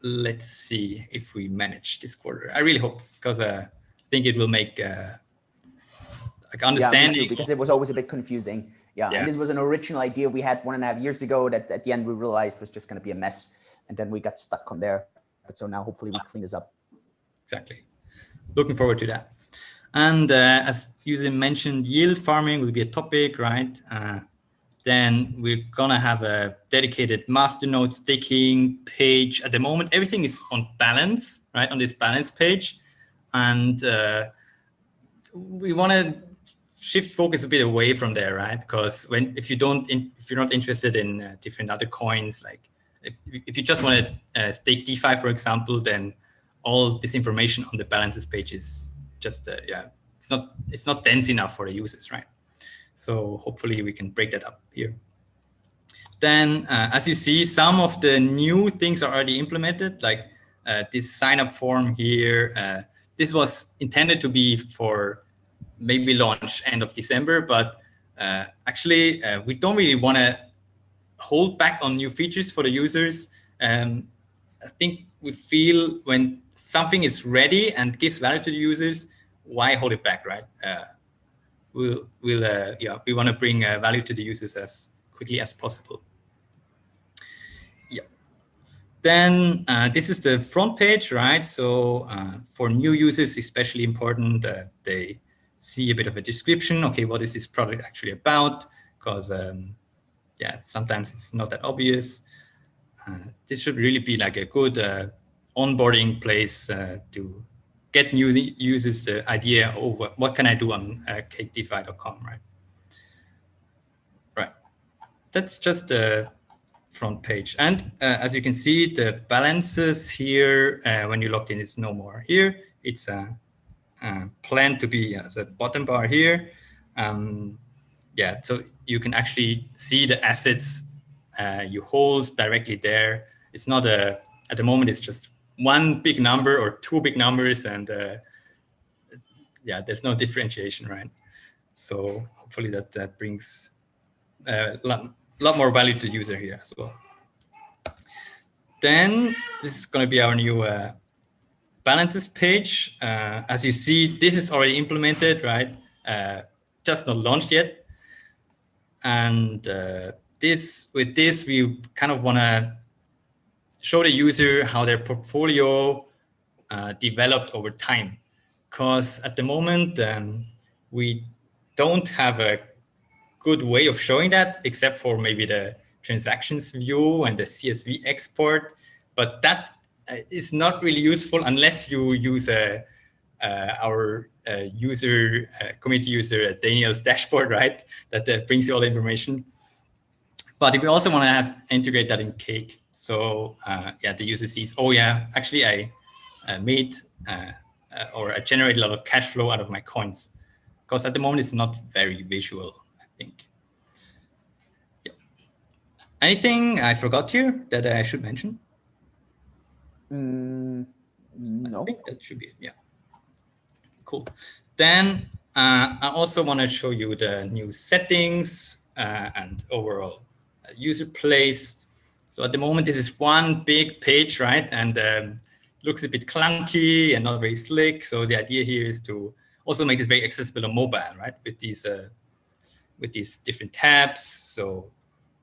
let's see if we manage this quarter. I really hope, because I think it will make like understanding. Yeah, me too, because it was always a bit confusing. Yeah, and this was an original idea we had 1.5 years ago that at the end we realized was just going to be a mess, and then we got stuck on there. But so now hopefully we clean this up. Exactly. Looking forward to that. And as U-Zyn mentioned, yield farming will be a topic, right? Then we're gonna have a dedicated masternode staking page. At the moment, everything is on balance, right? On this balance page, and we want to shift focus a bit away from there, right? Because if you're not interested in different other coins, like if you just want to stake DeFi, for example, then all this information on the balances page is just it's not dense enough for the users, right? So hopefully we can break that up here. Then, as you see, some of the new things are already implemented, like this sign-up form here. This was intended to be for maybe launch end of December, but actually we don't really want to hold back on new features for the users. I think we feel when something is ready and gives value to the users, why hold it back, right? We want to bring value to the users as quickly as possible. Yeah. Then this is the front page, right? So for new users, especially important, they see a bit of a description. Okay, what is this product actually about? Because sometimes it's not that obvious. This should really be like a good onboarding place to get new users the idea, what can I do on cakedefi.com, right? Right. That's just the front page. And as you can see, the balances here, when you log in, is no more here. It's planned to be as a bottom bar here. So you can actually see the assets you hold directly there. It's not at the moment, it's just one big number or two big numbers, and there's no differentiation, right? So hopefully that brings a lot more value to the user here as well. Then this is going to be our new balances page. As you see, this is already implemented, right? Just not launched yet. And with this, we kind of want to show the user how their portfolio developed over time. Because at the moment, we don't have a good way of showing that, except for maybe the transactions view and the CSV export. But that is not really useful unless you use our community user Daniel's dashboard, right? That brings you all the information. But if we also want to integrate that in Cake, so yeah, the user sees, oh yeah, actually I made or I generate a lot of cash flow out of my coins, because at the moment it's not very visual, I think. Yeah. Anything I forgot here that I should mention? No. I think that should be it. Yeah. Cool. Then I also want to show you the new settings and overall user place. So at the moment, this is one big page, right? And looks a bit clunky and not very slick. So the idea here is to also make this very accessible on mobile, right? With these different tabs. So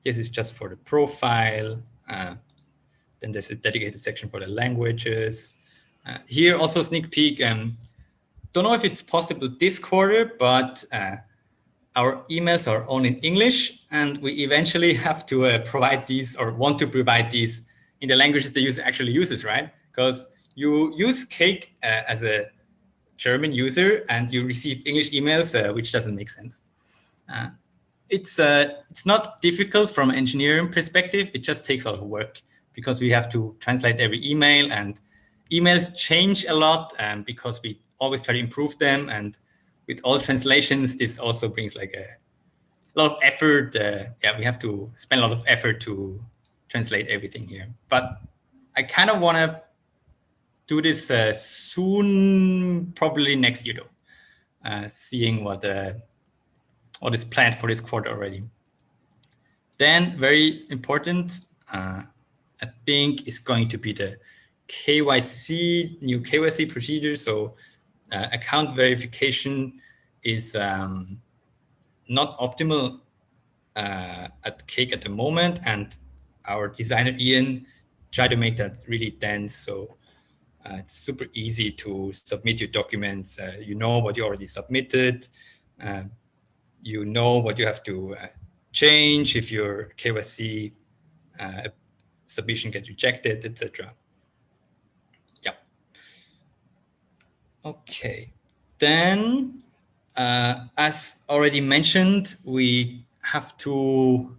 this is just for the profile. Then there's a dedicated section for the languages. Here also sneak peek. Don't know if it's possible this quarter, but our emails are all in English, and we eventually have to provide these or want to provide these in the languages the user actually uses, right? Because you use Cake as a German user and you receive English emails, which doesn't make sense. It's not difficult from an engineering perspective. It just takes a lot of work because we have to translate every email, and emails change a lot because we always try to improve them. And with all translations, this also brings like a lot of effort. Yeah, we have to spend a lot of effort to translate everything here. But I kind of want to do this soon, probably next year though, seeing what is planned for this quarter already. Then very important, I think, is going to be the new KYC procedure. So account verification is not optimal at Cake at the moment, and our designer Ian tried to make that really dense. So it's super easy to submit your documents. You know what you already submitted. You know what you have to change if your KYC submission gets rejected, etc. Yeah. Okay. Then, as already mentioned, we have to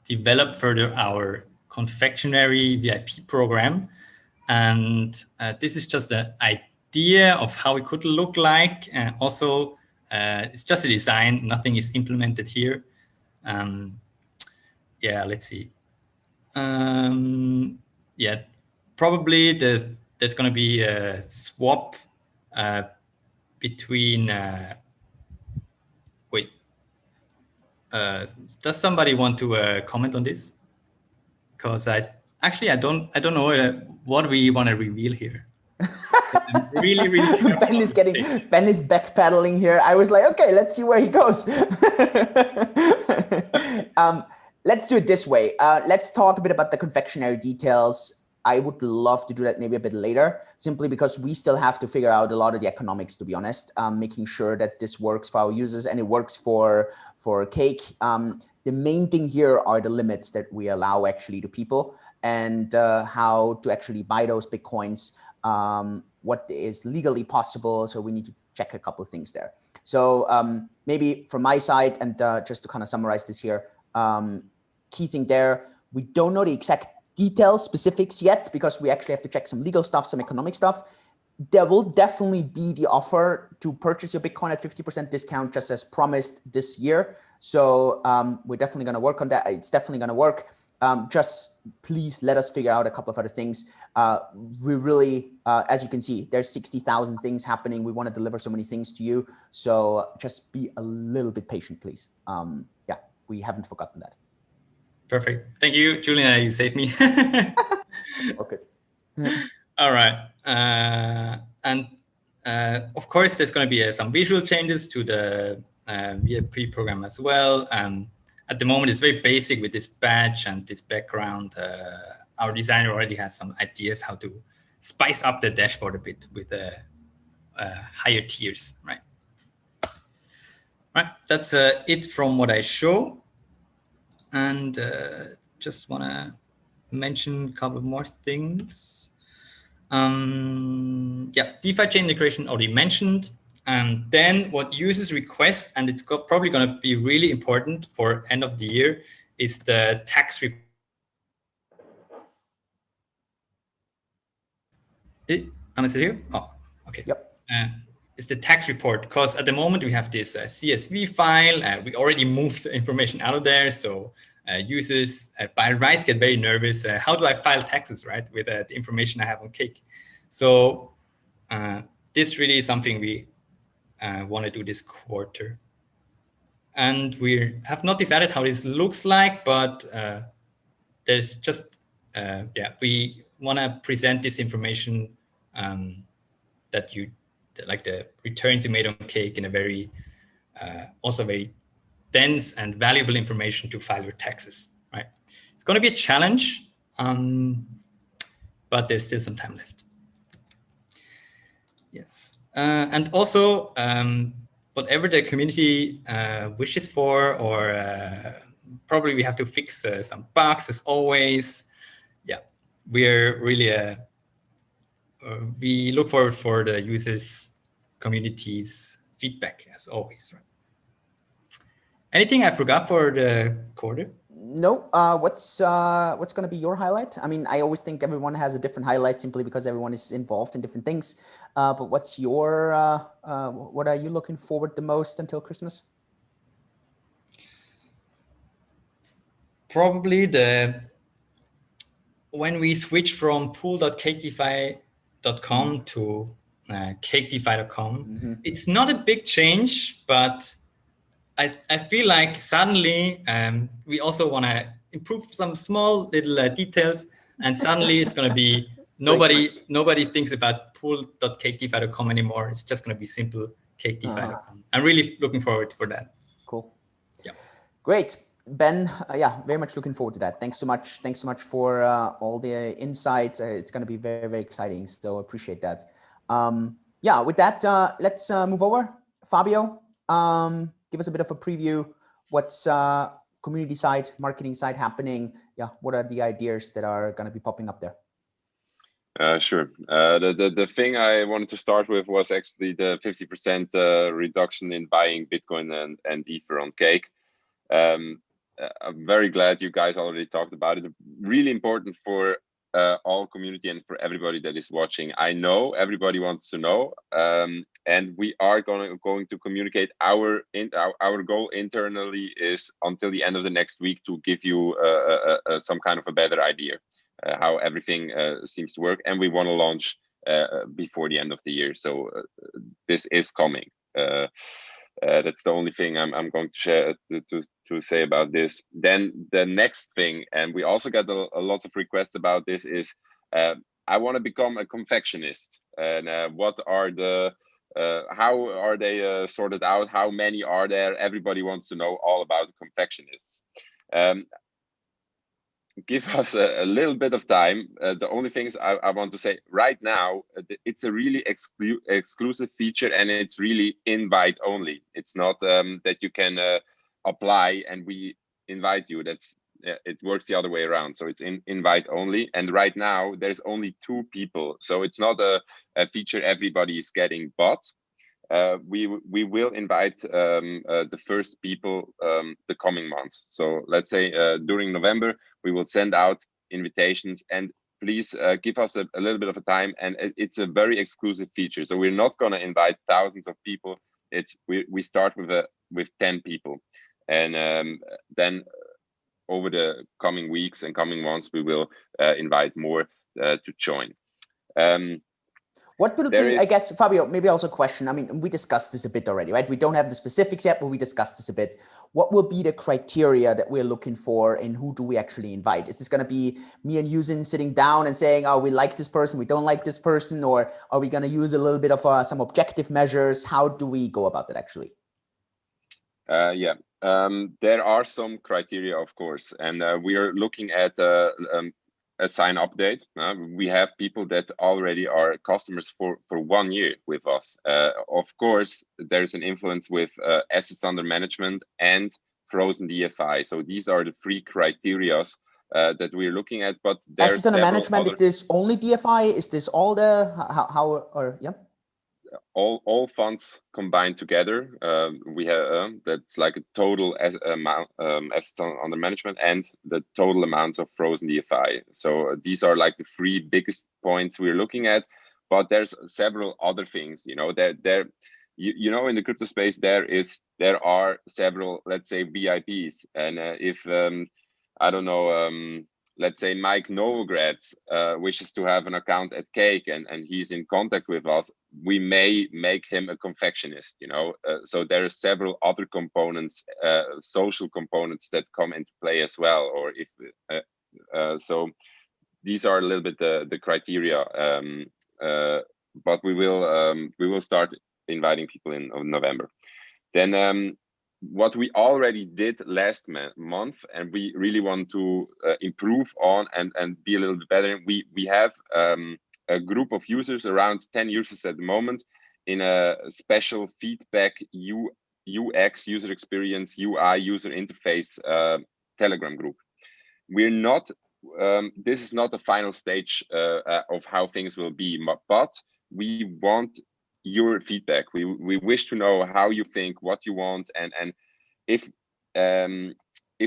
develop further our confectionery VIP program. And this is just an idea of how it could look like. Also, it's just a design. Nothing is implemented here. Yeah, let's see. Yeah, probably there's going to be a swap between. Wait, does somebody want to comment on this? Because I don't know what we want to reveal here. I'm really Ben is backpedaling here. I was like, okay, let's see where he goes. Let's do it this way. Let's talk a bit about the confectionery details. I would love to do that maybe a bit later, simply because we still have to figure out a lot of the economics, to be honest, making sure that this works for our users and it works for Cake. The main thing here are the limits that we allow actually to people, and how to actually buy those Bitcoins, what is legally possible. So we need to check a couple of things there. So maybe from my side, and just to kind of summarize this here, key thing there, we don't know the exact details, specifics yet, because we actually have to check some legal stuff, some economic stuff. There will definitely be the offer to purchase your Bitcoin at 50% discount, just as promised this year. So we're definitely going to work on that. It's definitely going to work. Just please let us figure out a couple of other things. We really, as you can see, there's 60,000 things happening. We want to deliver so many things to you. So just be a little bit patient, please. Yeah, we haven't forgotten that. Perfect. Thank you, Julian. You saved me. Okay. All right. And of course, there's going to be some visual changes to the VIP program as well. At the moment, it's very basic with this badge and this background. Our designer already has some ideas how to spice up the dashboard a bit with higher tiers, right? Right. That's it from what I show. And just want to mention a couple more things. Yeah, DeFi chain integration already mentioned. Then what users request, and it's probably going to be really important for end of the year, is the tax report. Am I still here? Oh, okay. Yep. It's the tax report, because at the moment we have this CSV file. We already moved the information out of there, so users by right get very nervous. How do I file taxes, right, with the information I have on Cake? So this really is something we want to do this quarter. And we have not decided how this looks like, but there's just, we want to present this information that you, like the returns you made on Cake, in a very, also very dense and valuable information to file your taxes, right? It's going to be a challenge, but there's still some time left. Yes. And also, whatever the community wishes for, or probably we have to fix some bugs as always. Yeah, we're really, we look forward for the users' community's feedback as always, right? Anything I forgot for the quarter? No. What's going to be your highlight? I mean, I always think everyone has a different highlight simply because everyone is involved in different things. But what's your what are you looking forward the most until Christmas? Probably when we switch from pool.cakedefi.com to cakedefi.com. It's not a big change, but I feel like suddenly we also want to improve some small little details, and suddenly it's going to be nobody thinks about pool.cakedefi.com anymore. It's just going to be simple cakedefi.com. I'm really looking forward for that. Cool. Yeah. Great. Ben, yeah, very much looking forward to that. Thanks so much. Thanks so much for all the insights. It's going to be very, very exciting. So appreciate that. Yeah, with that, let's move over. Fabio, give us a bit of a preview. What's community side, marketing side happening? Yeah, what are the ideas that are going to be popping up there? Sure. The thing I wanted to start with was actually the 50% reduction in buying Bitcoin and Ether on Cake. I'm very glad you guys already talked about it. Really important for all community and for everybody that is watching. I know everybody wants to know, and we are going to communicate. Our goal internally is until the end of the next week to give you some kind of a better idea how everything seems to work, and we want to launch before the end of the year. So this is coming. That's the only thing I'm going to share to say about this. Then the next thing, and we also got a lot of requests about this, is I want to become a confectionist. And what are the how are they sorted out? How many are there? Everybody wants to know all about confectionists. Give us a little bit of time. The only things I want to say right now, it's a really exclusive feature, and it's really invite only. It's not that you can apply and we invite you. It works the other way around. So it's invite only. And right now there's only 2 people. So it's not a feature everybody is getting, but we will invite the first people the coming months. So let's say during November, we will send out invitations, and please give us a little bit of a time. And it's a very exclusive feature. So we're not going to invite thousands of people. We start with 10 people, and then over the coming weeks and coming months, we will invite more to join. What would be, I guess, Fabio, maybe also a question. I mean, we discussed this a bit already, right? We don't have the specifics yet, but we discussed this a bit. What will be the criteria that we're looking for, and who do we actually invite? Is this going to be me and U-Zyn sitting down and saying, oh, we like this person, we don't like this person, or are we going to use a little bit of some objective measures? How do we go about that actually? Yeah, there are some criteria, of course, and we are looking at a sign update. We have people that already are customers for 1 year with us. Of course, there's an influence with assets under management and frozen DFI. So these are the 3 criteria that we're looking at. But there's assets under management. Is this only DFI? Is this all the how or yeah? All funds combined together. We have that's like a total amount assets under management and the total amounts of frozen DFI. So these are like the three biggest points we're looking at. But there's several other things, you know, you know, in the crypto space there are several, let's say, VIPs, and if I don't know, let's say Mike Novogratz wishes to have an account at Cake and he's in contact with us, we may make him a confectionist, you know. So there are several other components, social components that come into play as well. Or if so, these are a little bit the criteria. But we will start inviting people in November. Then what we already did last month, and we really want to improve on and be a little bit better. We have a group of users, around 10 users at the moment, in a special feedback UX, user experience, UI, user interface Telegram group. We're not. This is not the final stage of how things will be, but we want your feedback. We wish to know how you think, what you want, and if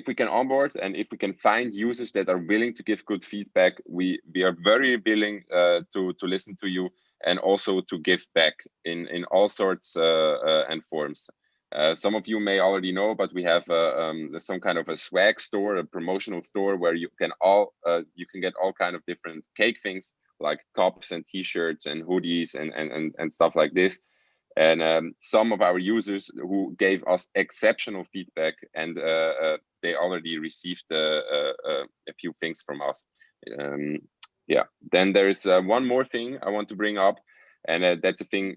we can onboard and if we can find users that are willing to give good feedback, we are very willing to listen to you and also to give back in all sorts and forms. Some of you may already know, but we have some kind of a swag store, a promotional store where you can get all kind of different Cake things like cups and t-shirts and hoodies and stuff like this. And some of our users who gave us exceptional feedback, and they already received a few things from us. Yeah. Then there's one more thing I want to bring up, and that's a thing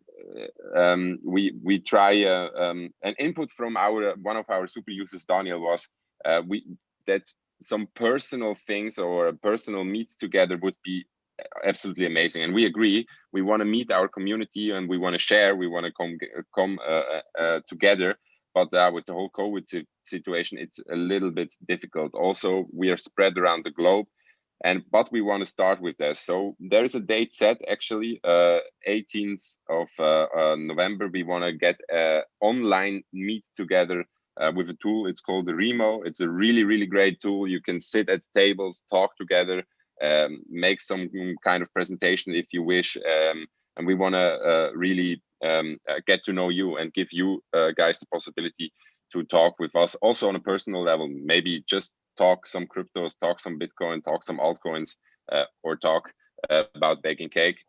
we try. An input from one of our super users, Daniel, was that some personal things or personal meets together would be absolutely amazing, and we agree. We want to meet our community and we want to share. We want to come together, but with the whole COVID situation, it's a little bit difficult. Also, we are spread around the globe, but we want to start with this. So there is a date set, actually, 18th of November. We want to get an online meet together with a tool. It's called the Remo. It's a really great tool. You can sit at tables, talk together, make some kind of presentation if you wish, and we want to really get to know you and give you guys the possibility to talk with us also on a personal level. Maybe just talk some cryptos, talk some Bitcoin, talk some altcoins, or talk about baking cake.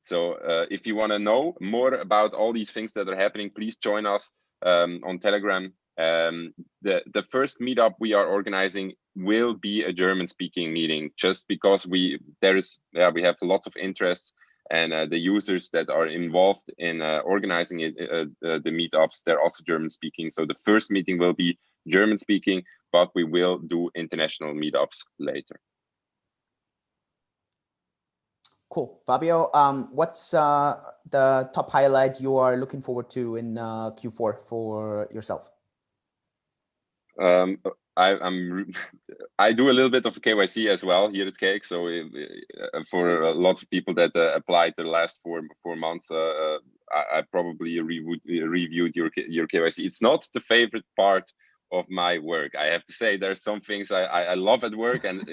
So if you want to know more about all these things that are happening, please join us on Telegram. The first meetup we are organizing will be a German-speaking meeting, just because we have lots of interest, and the users that are involved in organizing the meetups, they're also German-speaking. So the first meeting will be German-speaking, but we will do international meetups later. Cool. Fabio, what's the top highlight you are looking forward to in Q4 for yourself? I do a little bit of KYC as well here at Cake. So for lots of people that applied the last four months, I probably reviewed your KYC. It's not the favorite part of my work, I have to say. There's some things I love at work, and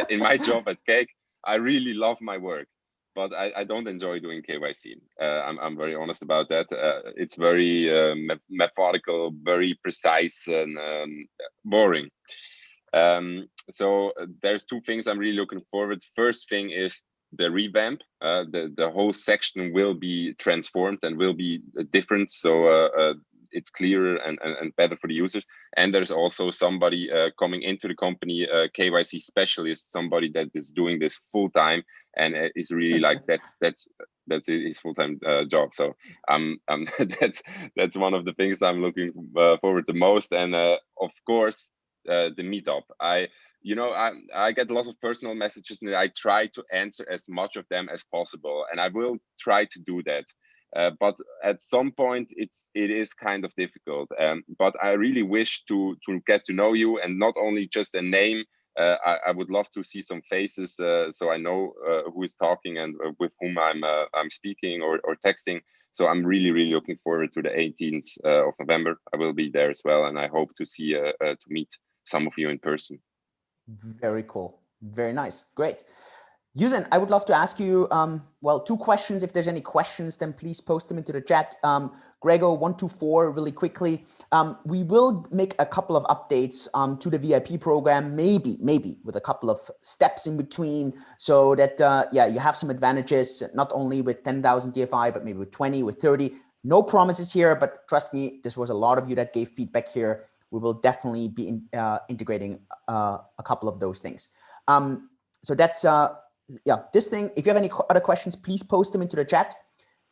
in my job at Cake, I really love my work, but I don't enjoy doing KYC. I'm very honest about that. It's very methodical, very precise, and boring. So there's two things I'm really looking forward. First thing is the revamp. The whole section will be transformed and will be different. So it's clearer and better for the users. And there's also somebody coming into the company, a KYC specialist, somebody that is doing this full time and is really like that's his full-time job. So that's one of the things I'm looking forward to most. And of course, the meetup. I get lots of personal messages, and I try to answer as much of them as possible, and I will try to do that. but at some point it is kind of difficult. But I really wish to get to know you, and not only just a name. I would love to see some faces, so I know who is talking and with whom I'm speaking or texting. So I'm really looking forward to the 18th of November. I will be there as well, and I hope to see to meet some of you in person. Very cool. Very nice. Great. U-Zyn, I would love to ask you, well, 2 questions. If there's any questions, then please post them into the chat. Gregor124, really quickly. We will make a couple of updates to the VIP program, maybe with a couple of steps in between, so that, yeah, you have some advantages, not only with 10,000 DFI, but maybe with 20, with 30. No promises here, but trust me, this was a lot of you that gave feedback here. We will definitely be integrating a couple of those things. So that's, yeah, this thing. If you have any other questions, please post them into the chat.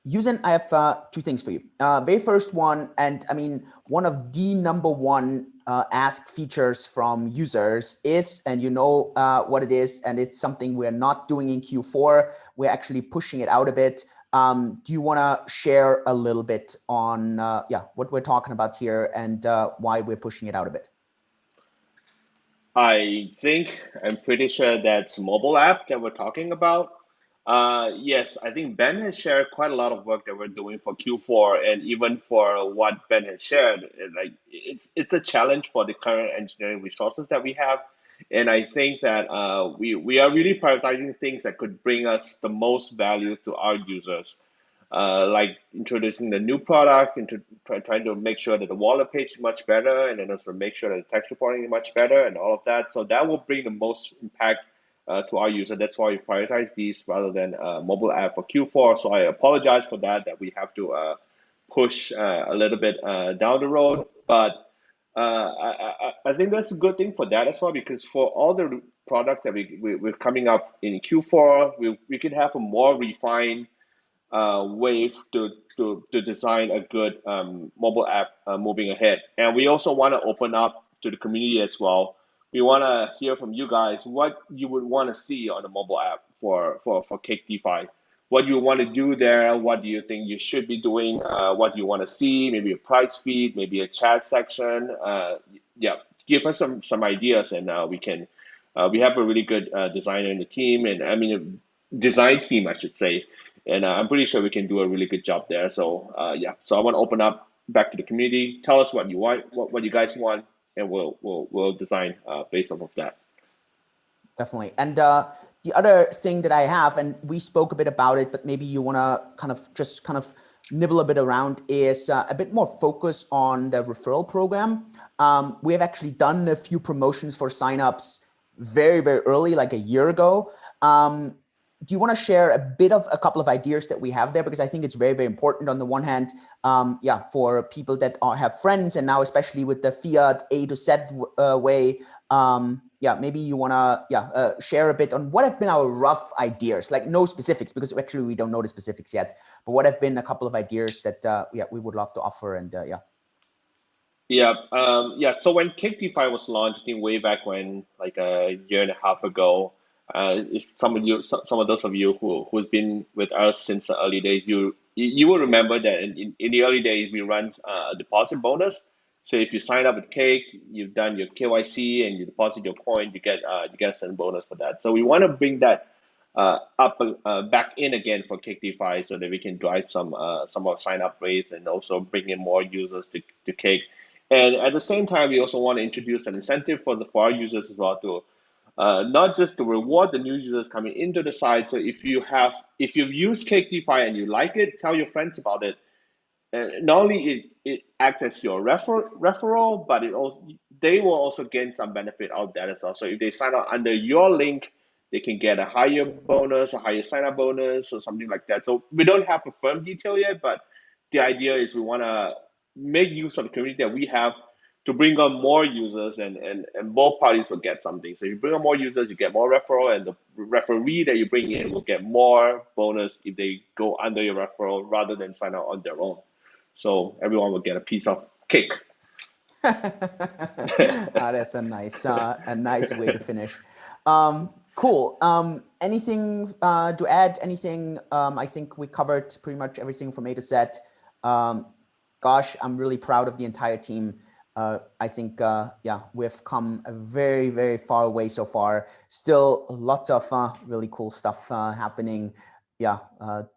U-Zyn, I have 2 things for you. Very first one, and I mean, one of the #1 asked features from users is, and you know what it is, and it's something we're not doing in Q4. We're actually pushing it out a bit. Do you want to share a little bit on yeah, what we're talking about here and why we're pushing it out a bit? I'm pretty sure that's mobile app that we're talking about. Yes, I think Ben has shared quite a lot of work that we're doing for Q4, and even for what Ben has shared, like it's a challenge for the current engineering resources that we have, and I think that we are really prioritizing things that could bring us the most value to our users. Like introducing the new product, trying to make sure that the wallet page is much better, and then also make sure that the text reporting is much better, and all of that. So that will bring the most impact to our user. That's why we prioritize these rather than mobile app for Q4. So I apologize for that we have to push a little bit down the road. But I think that's a good thing for that as well, because for all the products that we're coming up in Q4, we can have a more refined way to design a good mobile app moving ahead. And we also want to open up to the community as well. We want to hear from you guys what you would want to see on the mobile app for Cake DeFi. What you want to do there? What do you think you should be doing? What do you want to see? Maybe a price feed, maybe a chat section. Yeah, give us some ideas, and we can. We have a really good designer in the team, and I mean, a design team, I should say. And I'm pretty sure we can do a really good job there. So yeah, so I want to open up back to the community. Tell us what you want, what you guys want, and we'll design based off of that. Definitely. And the other thing that I have, and we spoke a bit about it, but maybe you want to kind of nibble a bit around, is a bit more focus on the referral program. We have actually done a few promotions for signups very early, like a year ago. Do you want to share a couple of ideas that we have there? Because I think it's very important on the one hand, yeah, for people that have friends, and now especially with the fiat A to Z way, yeah, maybe you want to share a bit on what have been our rough ideas, like no specifics, because actually we don't know the specifics yet, but what have been a couple of ideas that yeah, we would love to offer, and yeah. Yeah. So when Cake DeFi was launched, I think way back when, like a year and a half ago, if some of those of you who's been with us since the early days, you will remember that in the early days we run a deposit bonus. So if you sign up with Cake, you've done your KYC and you deposit your coin, you get a certain bonus for that. So we want to bring that up back in again for Cake DeFi, so that we can drive some more sign up rates and also bring in more users to Cake. And at the same time, we also want to introduce an incentive for our users as well, to not just to reward the new users coming into the site. So if you've used Cake DeFi and you like it, tell your friends about it. Not only it acts as your referral, but they will also gain some benefit out of that as well. So if they sign up under your link, they can get a higher bonus, a higher sign up bonus, or something like that. So we don't have a firm detail yet, but the idea is we want to make use of the community that we have to bring on more users, and both parties will get something. So if you bring on more users, you get more referral, and the referee that you bring in will get more bonus if they go under your referral rather than sign up on their own. So everyone will get a piece of cake. That's a nice way to finish. Cool. Anything to add? Anything? I think we covered pretty much everything from A to Z. Gosh, I'm really proud of the entire team. I think, yeah, we've come a very, very far away so far. Still lots of really cool stuff happening. Yeah,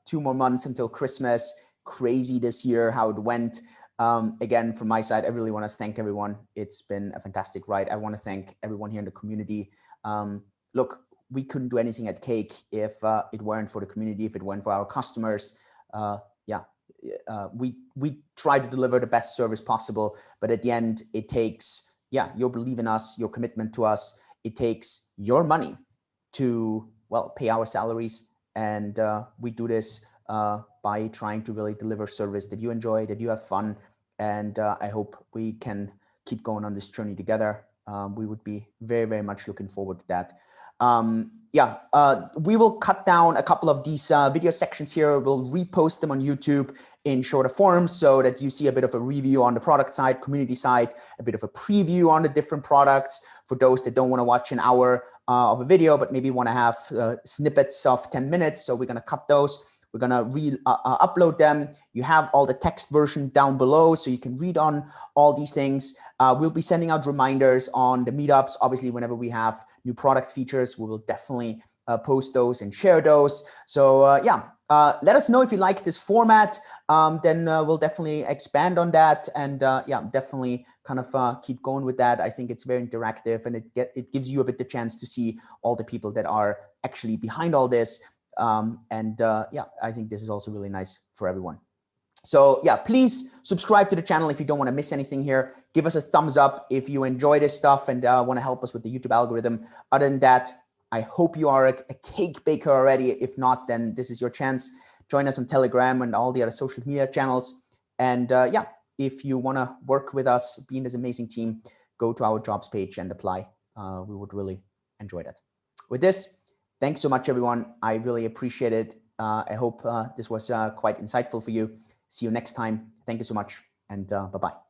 2 more months until Christmas. Crazy this year how it went. Again, from my side, I really want to thank everyone. It's been a fantastic ride. I want to thank everyone here in the community. Look, we couldn't do anything at Cake if it weren't for the community, if it weren't for our customers. We try to deliver the best service possible, but at the end, it takes, your belief in us, your commitment to us. It takes your money to, well, pay our salaries. And we do this by trying to really deliver service that you enjoy, that you have fun. And I hope we can keep going on this journey together. We would be very, very much looking forward to that. We will cut down a couple of these video sections here. We'll repost them on YouTube in shorter forms so that you see a bit of a review on the product side, community side, a bit of a preview on the different products for those that don't want to watch an hour of a video, but maybe want to have snippets of 10 minutes. So we're going to cut those. We're going to upload them. You have all the text version down below, so you can read on all these things. We'll be sending out reminders on the meetups. Obviously, whenever we have new product features, we will definitely post those and share those. So let us know if you like this format. Then we'll definitely expand on that, and definitely kind of keep going with that. I think it's very interactive, and it gives you a bit the chance to see all the people that are actually behind all this. I think this is also really nice for everyone. So please subscribe to the channel if you don't want to miss anything here. Give us a thumbs up if you enjoy this stuff and want to help us with the YouTube algorithm. Other than that, I hope you are a cake baker already. If not, then this is your chance. Join us on Telegram and all the other social media channels. And if you want to work with us, be in this amazing team, go to our jobs page and apply. We would really enjoy that. With this, thanks so much, everyone. I really appreciate it. I hope this was quite insightful for you. See you next time. Thank you so much, and bye-bye.